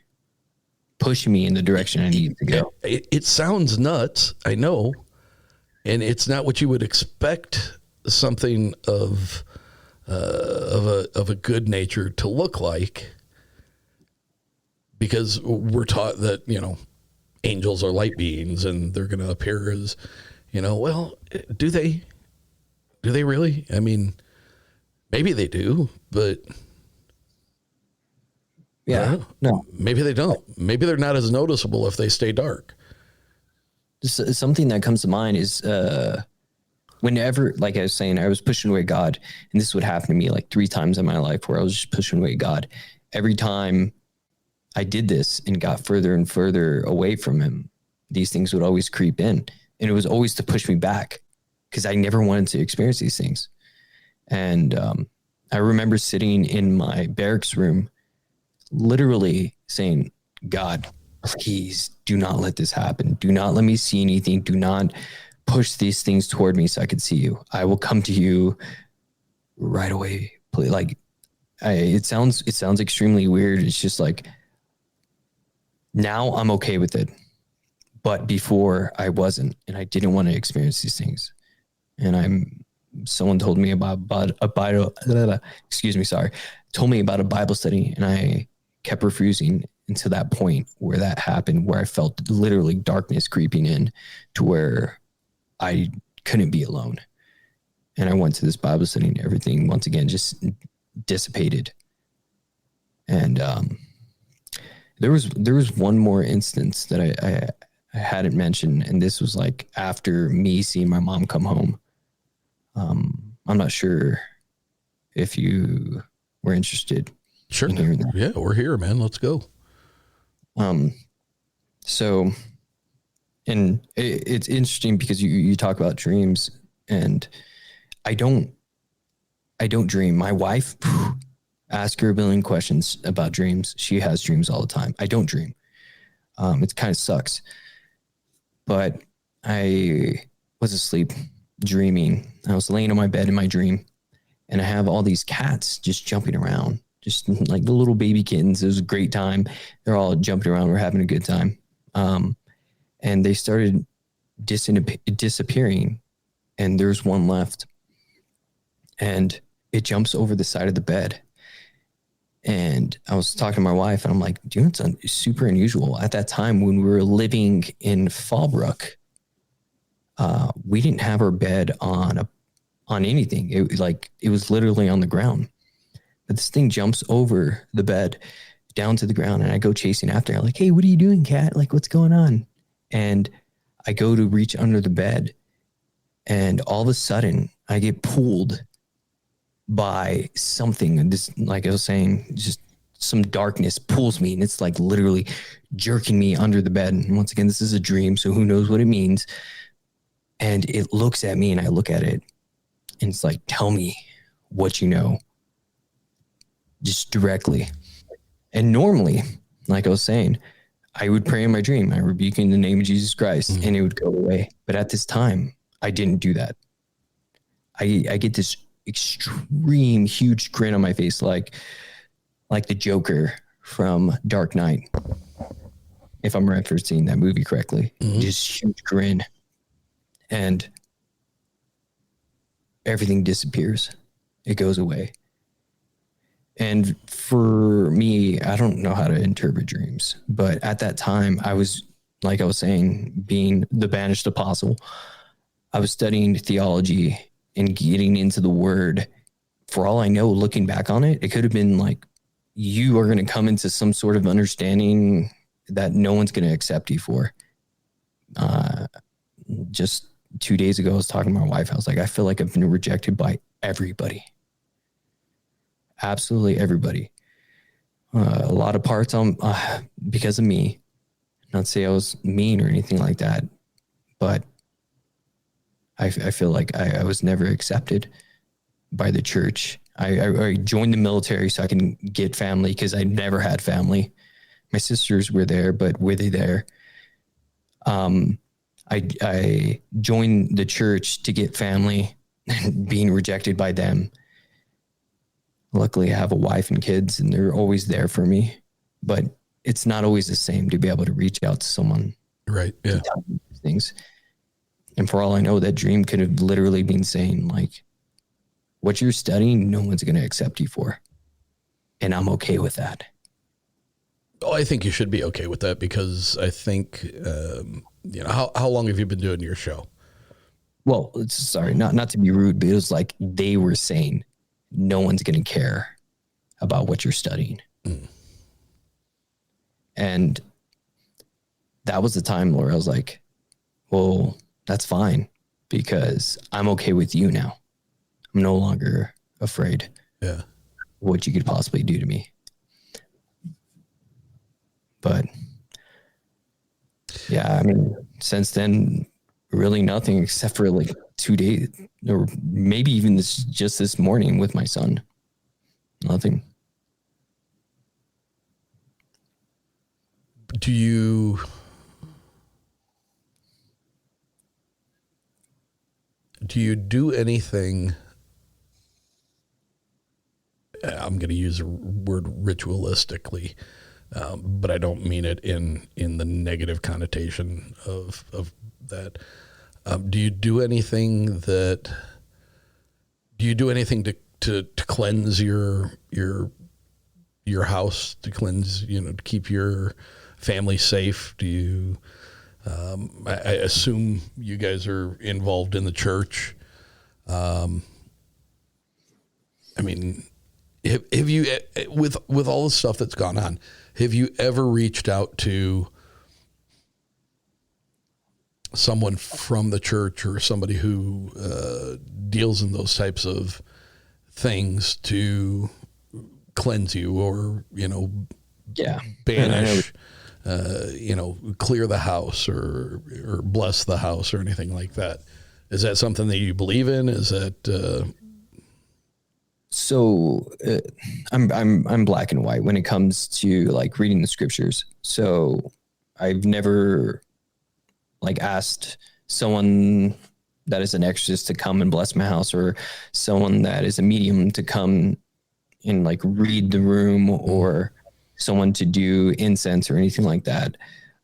pushing me in the direction I need to go. It sounds nuts, I know. And it's not what you would expect something of a good nature to look like. Because we're taught that, angels are light beings and they're going to appear as, well, do they really? I mean, maybe they do, but Yeah. No. Maybe they don't. Maybe they're not as noticeable if they stay dark. Just something that comes to mind is whenever, like I was saying, I was pushing away God, and this would happen to me like 3 times in my life where I was just pushing away God. Every time I did this and got further and further away from him, these things would always creep in, and it was always to push me back because I never wanted to experience these things. And I remember sitting in my barracks room, literally saying, God, please do not let this happen. Do not let me see anything. Do not push these things toward me so I can see you. I will come to you right away. Like, it sounds extremely weird. It's just like, now I'm okay with it. But before I wasn't, and I didn't want to experience these things. And someone told me about a Bible, told me about a Bible study, and I kept refusing until that point where that happened, where I felt literally darkness creeping in to where I couldn't be alone. And I went to this Bible study and everything once again just dissipated. And there was one more instance that I hadn't mentioned, and this was like after me seeing my mom come home. I'm not sure if you were interested. Sure. In hearing that. Yeah, we're here, man. Let's go. So, and it's interesting because you talk about dreams, and I don't dream. My wife, ask her a billion questions about dreams. She has dreams all the time. I don't dream. It kind of sucks, but I was asleep dreaming. I was laying on my bed in my dream, and I have all these cats just jumping around, just like the little baby kittens. It was a great time. They're all jumping around. We're having a good time. And they started disappearing, and there's one left, and it jumps over the side of the bed. And I was talking to my wife, and I'm like, dude, it's super unusual. At that time when we were living in Fallbrook, we didn't have our bed on anything. It was literally on the ground. But this thing jumps over the bed down to the ground, and I go chasing after her. Like, hey, what are you doing, cat? Like, what's going on? And I go to reach under the bed, and all of a sudden I get pulled by something. And this, like I was saying, just some darkness pulls me, and it's like literally jerking me under the bed. And once again, this is a dream, so who knows what it means. And it looks at me, and I look at it, and it's like, tell me what you know. Just directly. And normally, like I was saying, I would pray in my dream. I rebuke in the name of Jesus Christ, and it would go away. But at this time, I didn't do that. I get this extreme, huge grin on my face, like the Joker from Dark Knight, if I'm referencing that movie correctly. Just huge grin. And everything disappears. It goes away. And for me, I don't know how to interpret dreams, but at that time I was, like I was saying, being the Banished Apostle, I was studying theology and getting into the word. For all I know, looking back on it, it could have been like, you are going to come into some sort of understanding that no one's going to accept you for. Just 2 days ago, I was talking to my wife. I was like, I feel like I've been rejected by everybody. Absolutely everybody. A lot of parts on because of me. Not say I was mean or anything like that, but I feel like I was never accepted by the church. I joined the military so I can get family because I never had family. My sisters were there, but were they there? I joined the church to get family, being rejected by them. Luckily, I have a wife and kids, and they're always there for me. But it's not always the same to be able to reach out to someone. Right. Yeah. To tell me these things. And for all I know, that dream could have literally been saying, like, what you're studying, no one's going to accept you for. And I'm okay with that. Oh, I think you should be okay with that because I think, how long have you been doing your show? Well, sorry, not to be rude, but it was like they were saying, no one's going to care about what you're studying. And that was the time where I was like, well, that's fine, because I'm okay with you now. I'm no longer afraid. Yeah. What you could possibly do to me. But yeah, I mean, since then, really nothing except for like 2 days, or maybe even just this morning with my son. Nothing. Do you do anything? I'm going to use a word ritualistically, but I don't mean it in the negative connotation of that. Do you do anything to cleanse your house, to cleanse, to keep your family safe? Do you, I assume you guys are involved in the church. I mean, have you, with all the stuff that's gone on, have you ever reached out to someone from the church or somebody who deals in those types of things to cleanse you, or, banish, clear the house or bless the house or anything like that? Is that something that you believe in? Is that, So I'm black and white when it comes to like reading the scriptures. So I've never like asked someone that is an exorcist to come and bless my house, or someone that is a medium to come and like read the room, or someone to do incense or anything like that.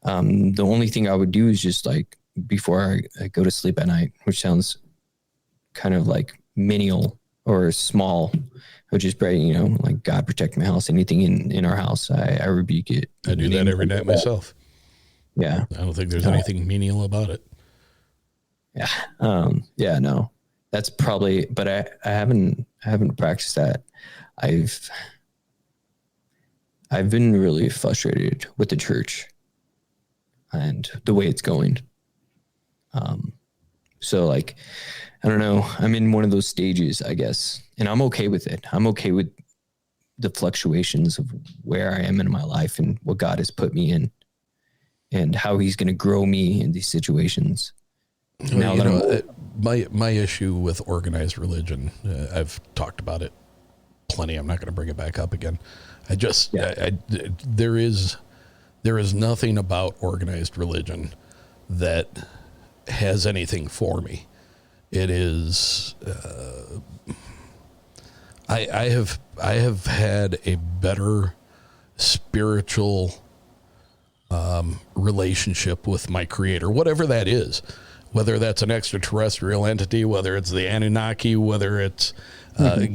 The only thing I would do is just like before I go to sleep at night, which sounds kind of like menial or small, which is pray, like God protect my house. Anything in our house, I rebuke it. I do that every night myself. Yeah. I don't think there's anything menial about it. Yeah. Yeah, no, that's probably, but I haven't practiced that. I've been really frustrated with the church and the way it's going. So like, I don't know, I'm in one of those stages, I guess, and I'm okay with it. I'm okay with the fluctuations of where I am in my life and what God has put me in and how he's going to grow me in these situations. My issue with organized religion, I've talked about it plenty. I'm not going to bring it back up again. There is nothing about organized religion that has anything for me. It is, I have had a better spiritual relationship with my creator, whatever that is, whether that's an extraterrestrial entity, whether it's the Anunnaki, whether it's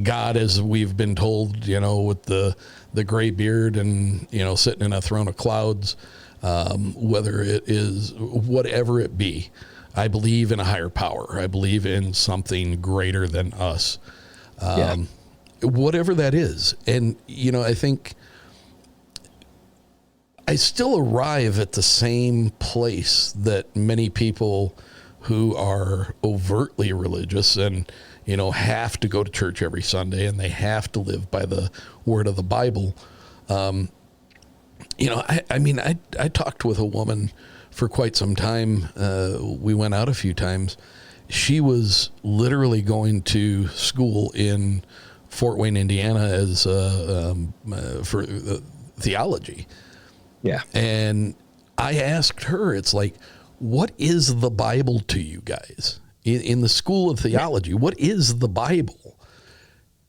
God, as we've been told, with the gray beard and, sitting in a throne of clouds, whether it is whatever it be. I believe in a higher power. I believe in something greater than us, whatever that is. And, I think I still arrive at the same place that many people who are overtly religious and, have to go to church every Sunday and they have to live by the word of the Bible. I talked with a woman for quite some time. We went out a few times. She was literally going to school in Fort Wayne, Indiana as for theology. Yeah. And I asked her, it's like, what is the Bible to you guys in the school of theology? What is the Bible?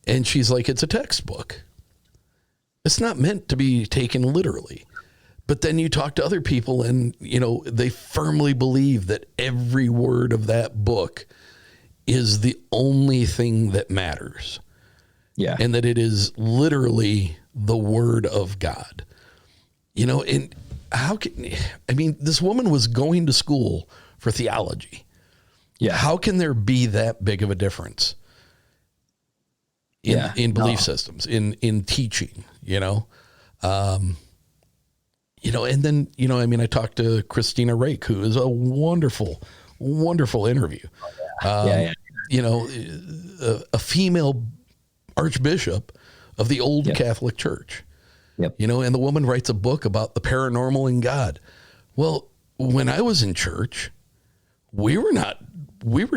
And she's like, it's a textbook. It's not meant to be taken literally. But then you talk to other people and, they firmly believe that every word of that book is the only thing that matters. Yeah. And that it is literally the word of God. And this woman was going to school for theology. Yeah. How can there be that big of a difference in belief systems, in teaching, and then, I talked to Christina Rake, who is a wonderful, wonderful interview. A female archbishop of the old Catholic Church. Yep. And the woman writes a book about the paranormal and God. Well, when I was in church, we were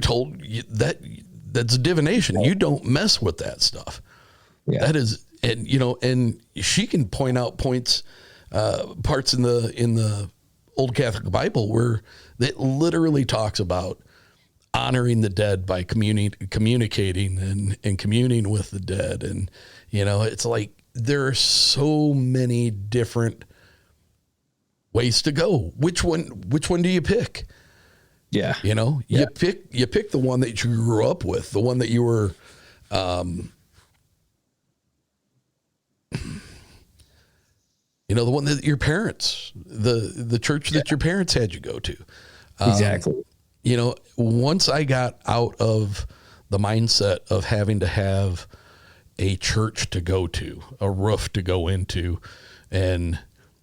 told that's divination. You don't mess with that stuff. Yeah. That is, and she can point out parts in the old Catholic Bible where it literally talks about honoring the dead by communicating and communing with the dead. And, it's like there are so many different ways to go. Which one do you pick? Yeah. You pick the one that you grew up with, the one that you were, the one that your parents, the church that your parents had you go to. Exactly. Once I got out of the mindset of having to have a church to go to, a roof to go into, and,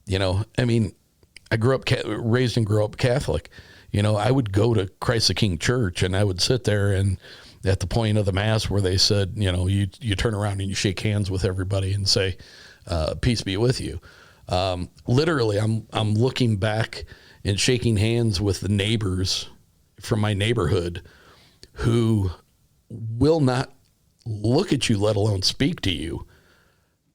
I grew up, raised and grew up Catholic. I would go to Christ the King Church, and I would sit there, and at the point of the Mass where they said, you turn around and you shake hands with everybody and say, peace be with you. Literally, I'm looking back and shaking hands with the neighbors from my neighborhood who will not look at you, let alone speak to you,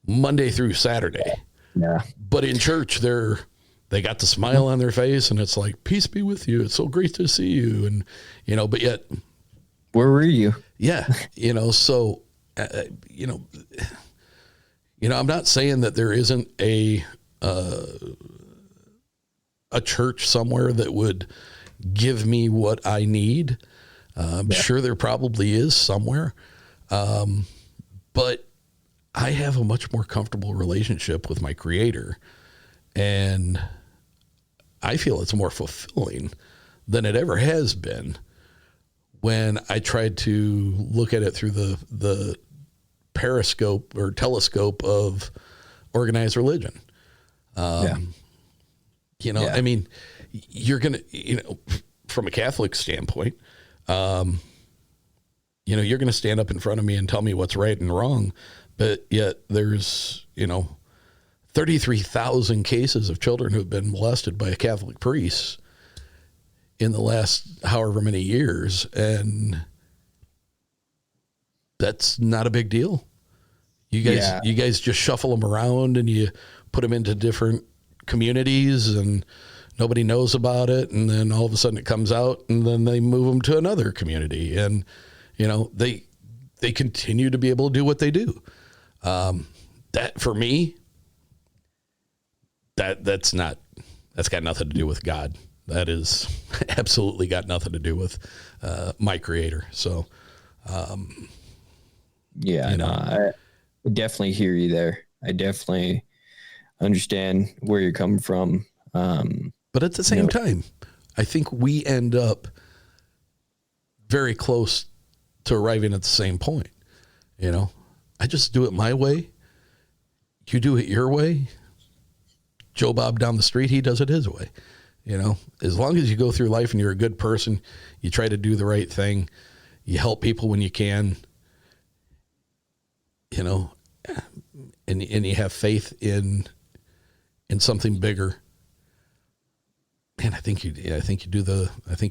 Monday through Saturday. Yeah. But in church, they got the smile on their face, and it's like, peace be with you. It's so great to see you. And, but yet, where were you? Yeah. So, I'm not saying that there isn't a church somewhere that would give me what I need. I'm sure there probably is somewhere. But I have a much more comfortable relationship with my Creator, and I feel it's more fulfilling than it ever has been when I tried to look at it through the periscope or telescope of organized religion. You're going to, from a Catholic standpoint, you're going to stand up in front of me and tell me what's right and wrong, but yet there's, 33,000 cases of children who have been molested by a Catholic priest in the last however many years. And that's not a big deal. You guys just shuffle them around and you put them into different communities and nobody knows about it. And then all of a sudden it comes out and then they move them to another community. And, they continue to be able to do what they do. That for me, that's got nothing to do with God. That is absolutely got nothing to do with my Creator. So, I definitely hear you there. I definitely understand where you're coming from. But at the same time, I think we end up very close to arriving at the same point. I just do it my way. You do it your way. Joe Bob down the street, he does it his way. As long as you go through life and you're a good person, you try to do the right thing, you help people when you can, and you have faith in something bigger. Man, I think you're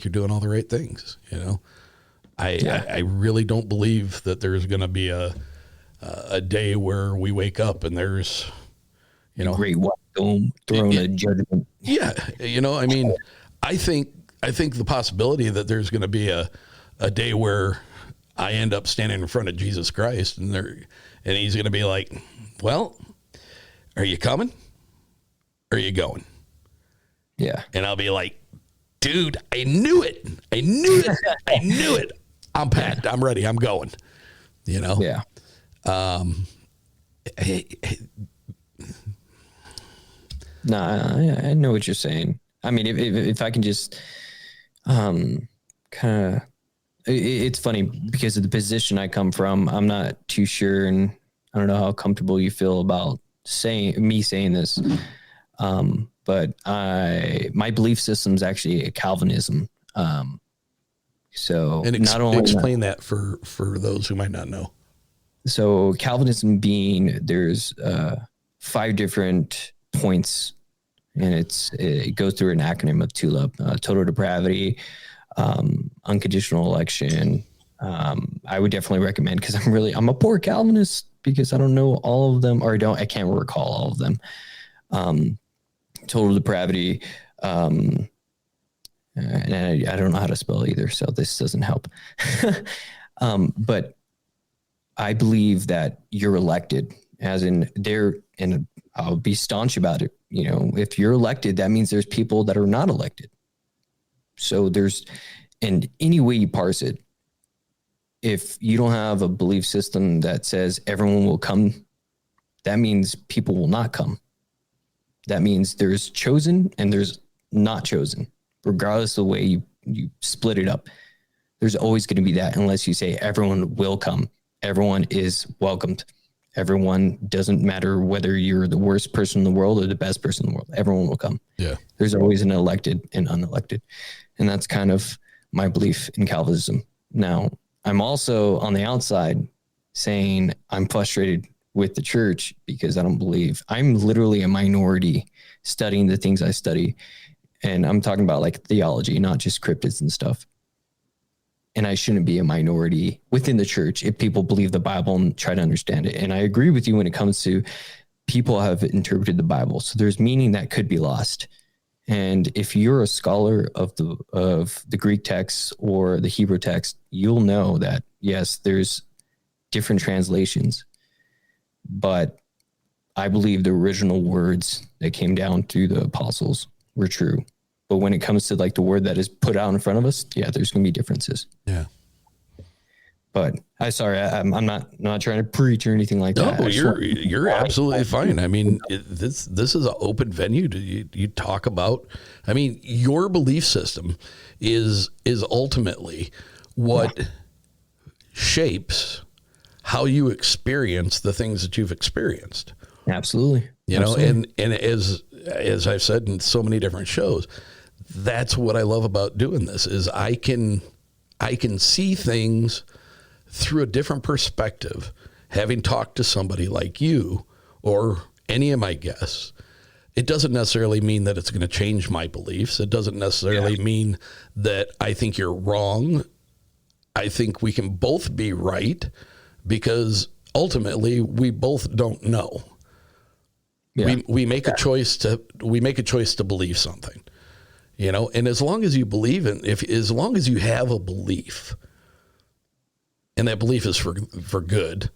doing all the right things. I really don't believe that there's going to be a day where we wake up and there's, great white dome throwing a judgment. Yeah. I think the possibility that there's going to be a day where I end up standing in front of Jesus Christ and he's going to be like, well, are you coming? Or are you going? Yeah. And I'll be like, dude, I knew it. I knew it. I'm packed. I'm ready. I'm going, Yeah. No, I know what you're saying. I mean, if I can just, kind of, it's funny because of the position I come from. I'm not too sure, and I don't know how comfortable you feel about saying this. But my belief system is actually a Calvinism. So and not only explain that for those who might not know. So Calvinism being there's 5 different points, and it goes through an acronym of TULIP: total depravity, unconditional election. I would definitely recommend, because I'm a poor Calvinist because I don't know all of them, or I can't recall all of them. Total depravity, and I don't know how to spell either, so this doesn't help. But I believe that you're elected, as in and I'll be staunch about it. If you're elected, that means there's people that are not elected. So and any way you parse it, if you don't have a belief system that says everyone will come, that means people will not come. That means there's chosen and there's not chosen, regardless of the way you split it up. There's always going to be that, unless you say everyone will come. Everyone is welcomed. Everyone, doesn't matter whether you're the worst person in the world or the best person in the world. Everyone will come. Yeah. There's always an elected and unelected. And that's kind of my belief in Calvinism. Now, I'm also on the outside saying I'm frustrated with the church because I don't believe. I'm literally a minority studying the things I study. And I'm talking about like theology, not just cryptids and stuff. And I shouldn't be a minority within the church if people believe the Bible and try to understand it. And I agree with you when it comes to people have interpreted the Bible. So there's meaning that could be lost. And if you're a scholar of the Greek text or the Hebrew text, you'll know that, yes, there's different translations. But I believe the original words that came down through the apostles were true. But when it comes to like the word that is put out in front of us, yeah, there's going to be differences. Yeah. But I'm not trying to preach or anything like that. No, you're absolutely fine. I mean, this is an open venue to you talk about. I mean, your belief system is ultimately what shapes how you experience the things that you've experienced. Absolutely. And as I've said in so many different shows, that's what I love about doing this is I can see things through a different perspective, having talked to somebody like you or any of my guests. It doesn't necessarily mean that it's going to change my beliefs. It doesn't necessarily mean that I think you're wrong. I think we can both be right because ultimately we both don't know. Yeah. We make a choice to believe something, and as long as you believe as long as you have a belief, and that belief is for good,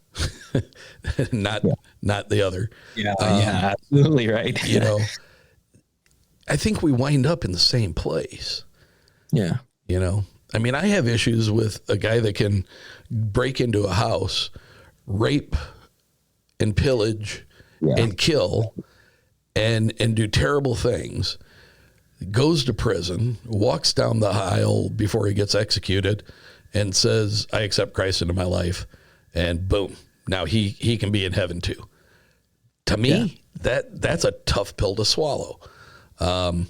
not the other. Yeah, absolutely right. I think we wind up in the same place. Yeah. I mean, I have issues with a guy that can break into a house, rape and pillage and kill and do terrible things, goes to prison, walks down the aisle before he gets executed and says, I accept Christ into my life. And boom, now he can be in heaven too. To me, that's a tough pill to swallow. But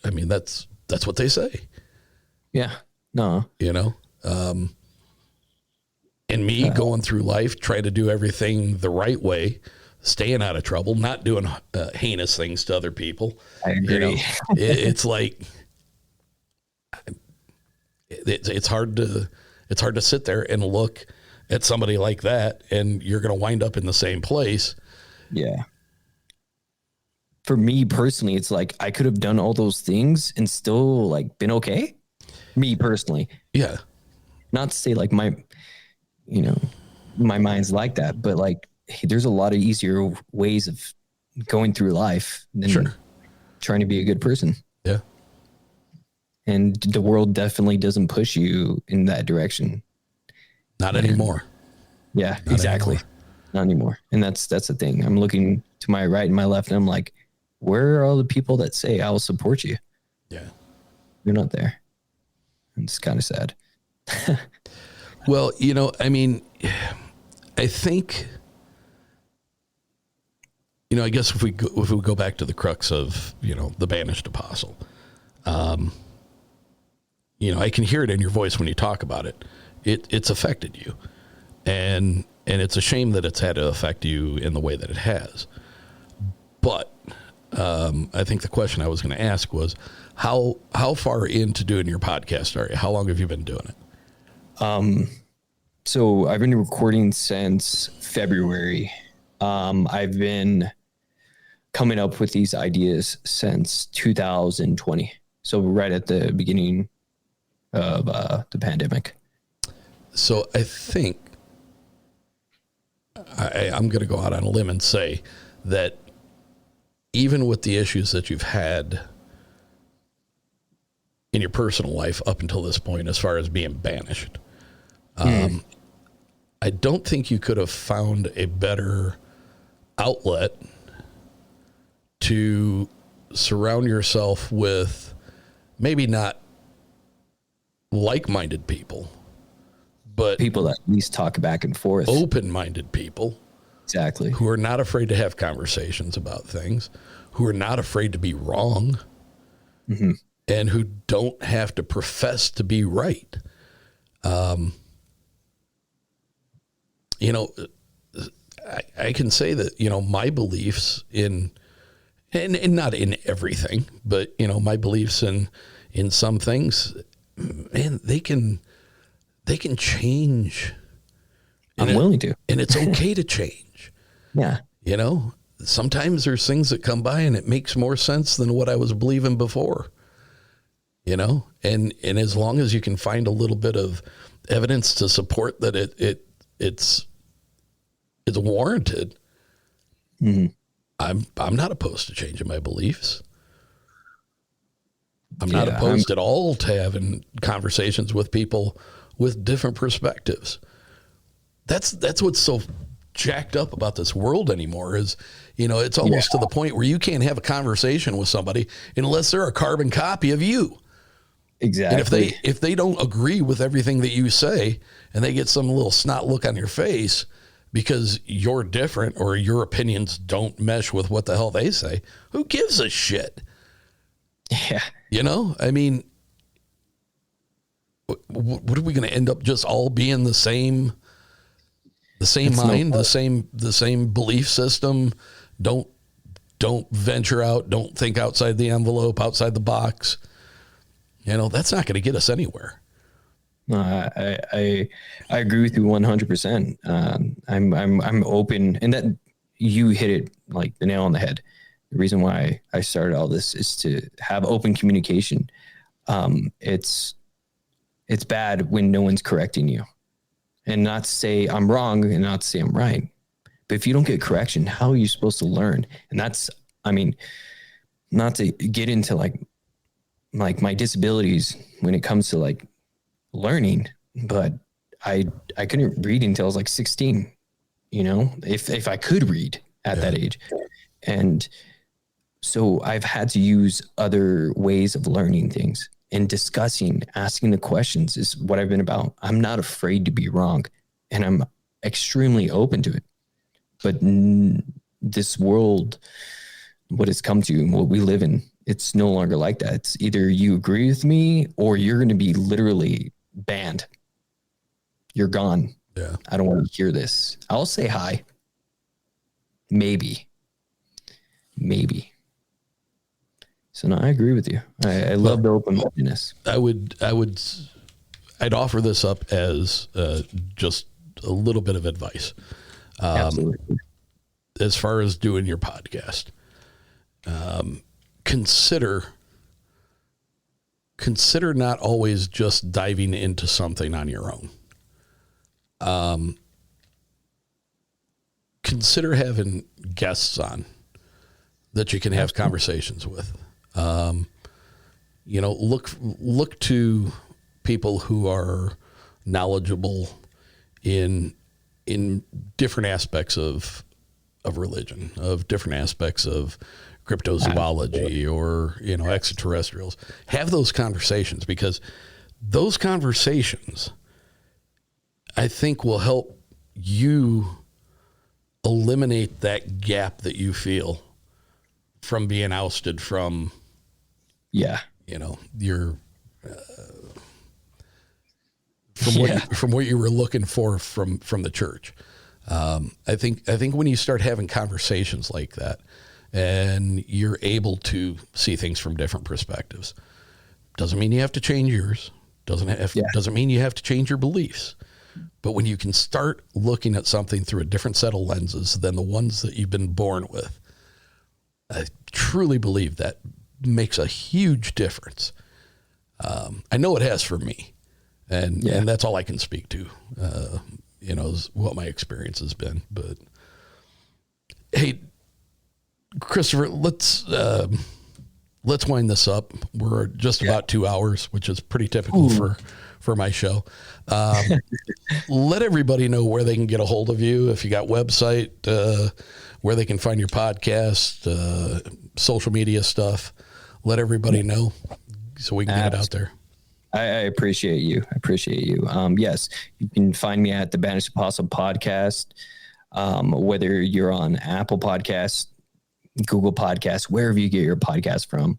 I mean, that's what they say. Yeah. No. And me going through life, trying to do everything the right way, staying out of trouble, not doing heinous things to other people. I agree. It's like it's hard to sit there and look at somebody like that, and you're going to wind up in the same place. Yeah. For me personally, it's like I could have done all those things and still like been okay. Me personally. Yeah. Not to say like my mind's like that, but like, hey, there's a lot of easier ways of going through life than trying to be a good person. Yeah. And the world definitely doesn't push you in that direction. Not anymore. Yeah, exactly. Not anymore. And that's the thing. I'm looking to my right and my left, and I'm like, where are all the people that say I will support you? Yeah. You're not there. It's kind of sad. Well, I mean, I think I guess if we go back to the crux of, the Banished Apostle, I can hear it in your voice when you talk about it. It's affected you, and it's a shame that it's had to affect you in the way that it has. But I think the question I was going to ask was, how far into doing your podcast are you? How long have you been doing it? So I've been recording since February. I've been coming up with these ideas since 2020. So right at the beginning of the pandemic. So I think I'm going to go out on a limb and say that even with the issues that you've had in your personal life up until this point, as far as being banished, I don't think you could have found a better outlet to surround yourself with, maybe not like-minded people, but people that at least talk back and forth, open-minded people. Exactly. Who are not afraid to have conversations about things, who are not afraid to be wrong, and who don't have to profess to be right. I can say that, my beliefs in, and not in everything, but, my beliefs in some things, man, they can change. I'm willing to. And it's okay to change. Yeah. Sometimes there's things that come by and it makes more sense than what I was believing before, and as long as you can find a little bit of evidence to support that it's warranted, I'm not opposed to changing my beliefs. I'm not opposed at all to having conversations with people with different perspectives. That's what's so jacked up about this world anymore is, it's almost to the point where you can't have a conversation with somebody unless they're a carbon copy of you. Exactly. And if they don't agree with everything that you say and they get some little snot look on your face because you're different or your opinions don't mesh with what the hell they say, who gives a shit? Yeah. I mean, what are we going to end up just all being the same mind, the same belief system? Don't venture out. Don't think outside the envelope, outside the box. That's not going to get us anywhere. No, I agree with you 100%. I'm open, and that you hit it like the nail on the head. The reason why I started all this is to have open communication. It's bad when no one's correcting you, and not to say I'm wrong and not to say I'm right. But if you don't get correction, how are you supposed to learn? And that's, not to get into like my disabilities when it comes to like learning, but I couldn't read until I was like 16, if I could read at that age. And so I've had to use other ways of learning things, and discussing, asking the questions is what I've been about. I'm not afraid to be wrong, and I'm extremely open to it. But this world, what it's come to, what we live in, it's no longer like that. It's either you agree with me or you're going to be literally banned. You're gone. Yeah. I don't want to hear this. I'll say hi. Maybe. So no, I agree with you. I love the open-mindedness. I'd offer this up as just a little bit of advice. Absolutely. As far as doing your podcast, consider not always just diving into something on your own. Consider having guests on that you can have conversations with. Look to people who are knowledgeable in different aspects of religion, of different aspects of cryptozoology or, extraterrestrials. Have those conversations, because those conversations, I think, will help you eliminate that gap that you feel from being ousted from, your from what you were looking for from the church. I think when you start having conversations like that and you're able to see things from different perspectives, doesn't mean you have to change yours. Doesn't mean you have to change your beliefs. But when you can start looking at something through a different set of lenses than the ones that you've been born with, I truly believe that makes a huge difference. I know it has for me, and that's all I can speak to, is what my experience has been. But hey, Chrystoffer, let's wind this up. We're just about 2 hours, which is pretty typical for my show. Let everybody know where they can get a hold of you. If you got website, where they can find your podcast, social media stuff, let everybody know so we can get it out there. I appreciate you. Yes, you can find me at the Banished Apostle podcast, whether you're on Apple Podcasts, Google Podcasts, wherever you get your podcast from.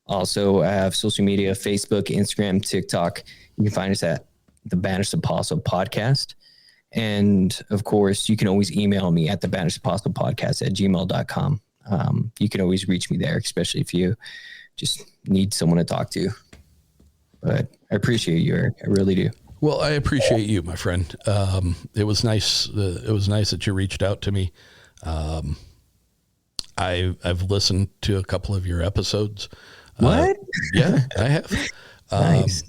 Also, I have social media, Facebook, Instagram, TikTok. You can find us at the Banished Apostle podcast. And of course, you can always email me at the Banished Apostle podcast at gmail.com. You can always reach me there, especially if you just need someone to talk to. But I appreciate you, Eric. I really do. Well, I appreciate you, my friend. It was nice. It was nice that you reached out to me. I've listened to a couple of your episodes. What? Yeah, I have. Nice.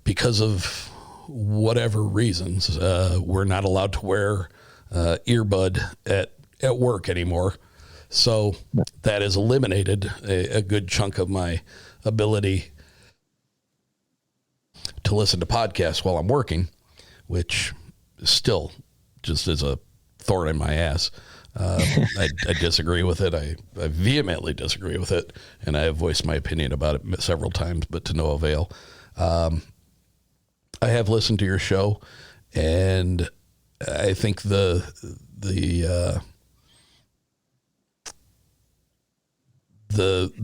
Because of whatever reasons, we're not allowed to wear earbud at work anymore. So that has eliminated a good chunk of my ability to listen to podcasts while I'm working, which still just is a thorn in my ass. I disagree with it. I vehemently disagree with it, and I have voiced my opinion about it several times, but to no avail. I have listened to your show, and I think the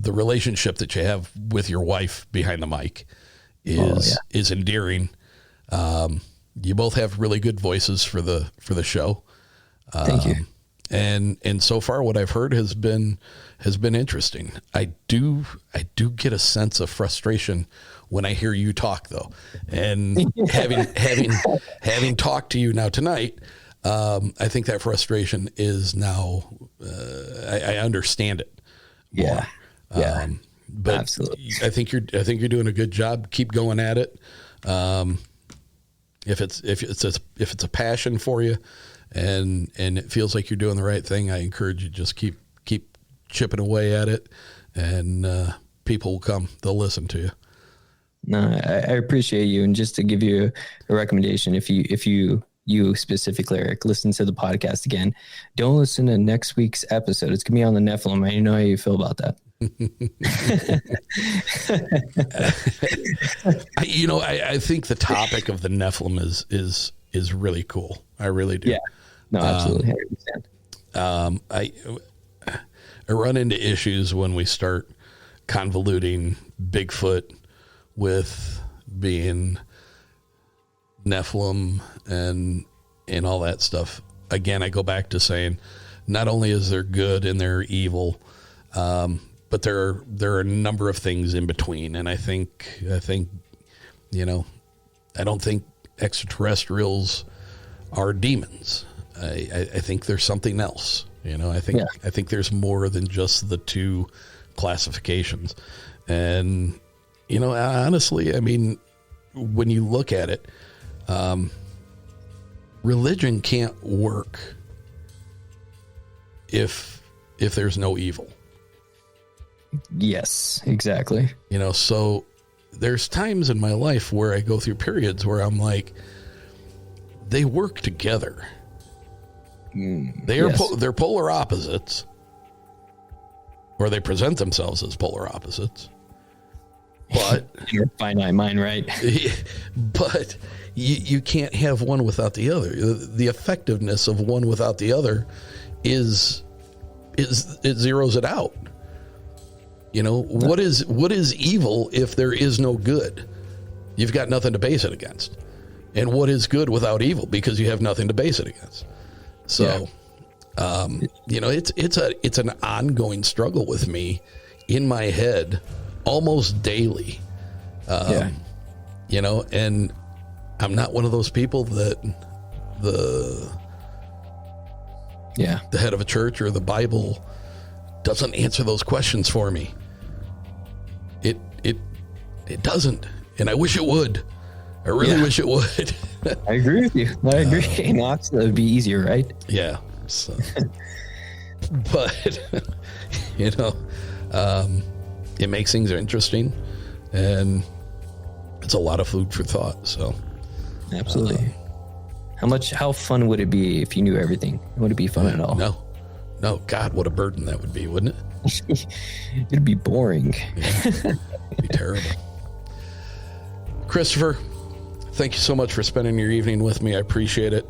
relationship that you have with your wife behind the mic is endearing. You both have really good voices for the show. Thank you. And so far what I've heard has been interesting. I do get a sense of frustration when I hear you talk though. And having talked to you now tonight, I think that frustration is now, I understand it more. Yeah. But absolutely. I think you're doing a good job. Keep going at it. If it's a passion for you and it feels like you're doing the right thing, I encourage you to just keep chipping away at it, and people will come. They'll listen to you. No, I appreciate you. And just to give you a recommendation, if you specifically, Eric, listen to the podcast again, don't listen to next week's episode. It's gonna be on the Nephilim. I know how you feel about that. I think the topic of the Nephilim is really cool. I really do. Yeah. No, absolutely. 100%. I run into issues when we start convoluting Bigfoot with being Nephilim and all that stuff. Again, I go back to saying not only is there good and there evil, but there are a number of things in between. And I think I don't think extraterrestrials are demons. I think there's something else. I think there's more than just the two classifications. And honestly, I mean, when you look at it, religion can't work if there's no evil. Yes, exactly. So there's times in my life where I go through periods where I'm like, they work together. They're polar opposites, or they present themselves as polar opposites. But in your finite mind, right? But you can't have one without the other. The effectiveness of one without the other is it zeroes it out. What is evil if there is no good? You've got nothing to base it against. And what is good without evil? Because you have nothing to base it against. So, it's an ongoing struggle with me in my head almost daily. And I'm not one of those people that the head of a church or the Bible doesn't answer those questions for me. It doesn't, and I wish it would. I really wish it would. I agree with you. I agree. That would be easier, right? Yeah. So, but it makes things interesting, and it's a lot of food for thought. So, absolutely. How fun would it be if you knew everything? Would it be fun at all? No. God, what a burden that would be, wouldn't it? It'd be boring. It'd be terrible. Chrystoffer, thank you so much for spending your evening with me. I appreciate it.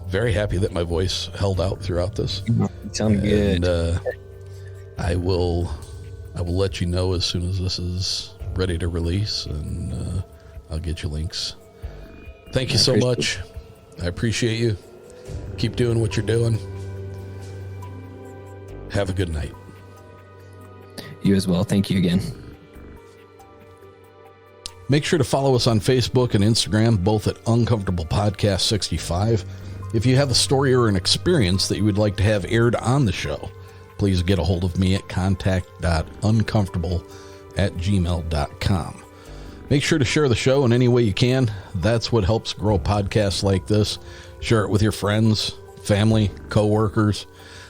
Very happy that my voice held out throughout this. You sound good. And I will let you know as soon as this is ready to release, and I'll get you links. Thank you so much. I appreciate you. Keep doing what you're doing. Have a good night. You as well. Thank you again. Make sure to follow us on Facebook and Instagram, both at Uncomfortable Podcast 65. If you have a story or an experience that you would like to have aired on the show, please get a hold of me at contact.uncomfortable@gmail.com. Make sure to share the show in any way you can. That's what helps grow podcasts like this. Share it with your friends, family, coworkers.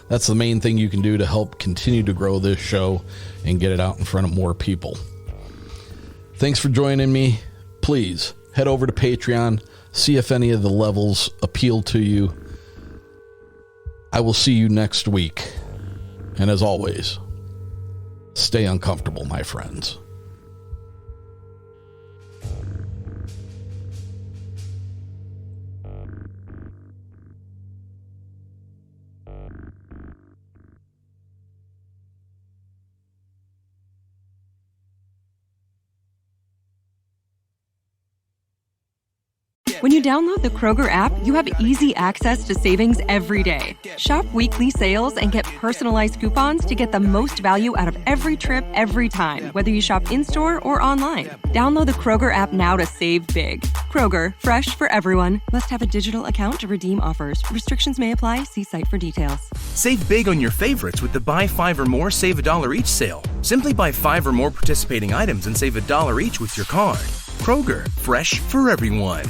That's the main thing you can do to help continue to grow this show and get it out in front of more people. Thanks for joining me. Please head over to Patreon, see if any of the levels appeal to you. I will see you next week. And as always, stay uncomfortable, my friends. When you download the Kroger app, you have easy access to savings every day. Shop weekly sales and get personalized coupons to get the most value out of every trip, every time, whether you shop in-store or online. Download the Kroger app now to save big. Kroger, fresh for everyone. Must have a digital account to redeem offers. Restrictions may apply. See site for details. Save big on your favorites with the Buy 5 or More, Save $1 each sale. Simply buy 5 or more participating items and save $1 each with your card. Kroger, fresh for everyone.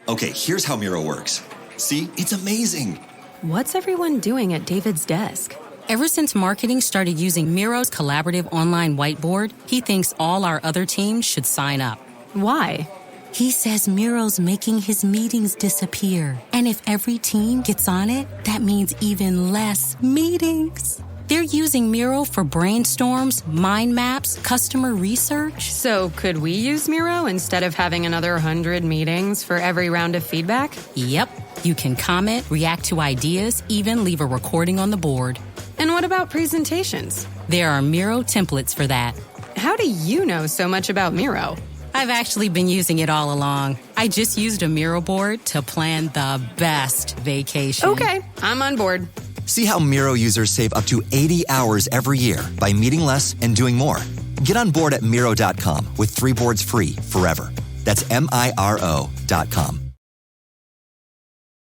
Okay, here's how Miro works. See, it's amazing. What's everyone doing at David's desk? Ever since marketing started using Miro's collaborative online whiteboard, he thinks all our other teams should sign up. Why? He says Miro's making his meetings disappear. And if every team gets on it, that means even less meetings. They're using Miro for brainstorms, mind maps, customer research. So could we use Miro instead of having another 100 meetings for every round of feedback? Yep. You can comment, react to ideas, even leave a recording on the board. And what about presentations? There are Miro templates for that. How do you know so much about Miro? I've actually been using it all along. I just used a Miro board to plan the best vacation. Okay, I'm on board. See how Miro users save up to 80 hours every year by meeting less and doing more. Get on board at Miro.com with 3 boards free forever. That's MIRO.com.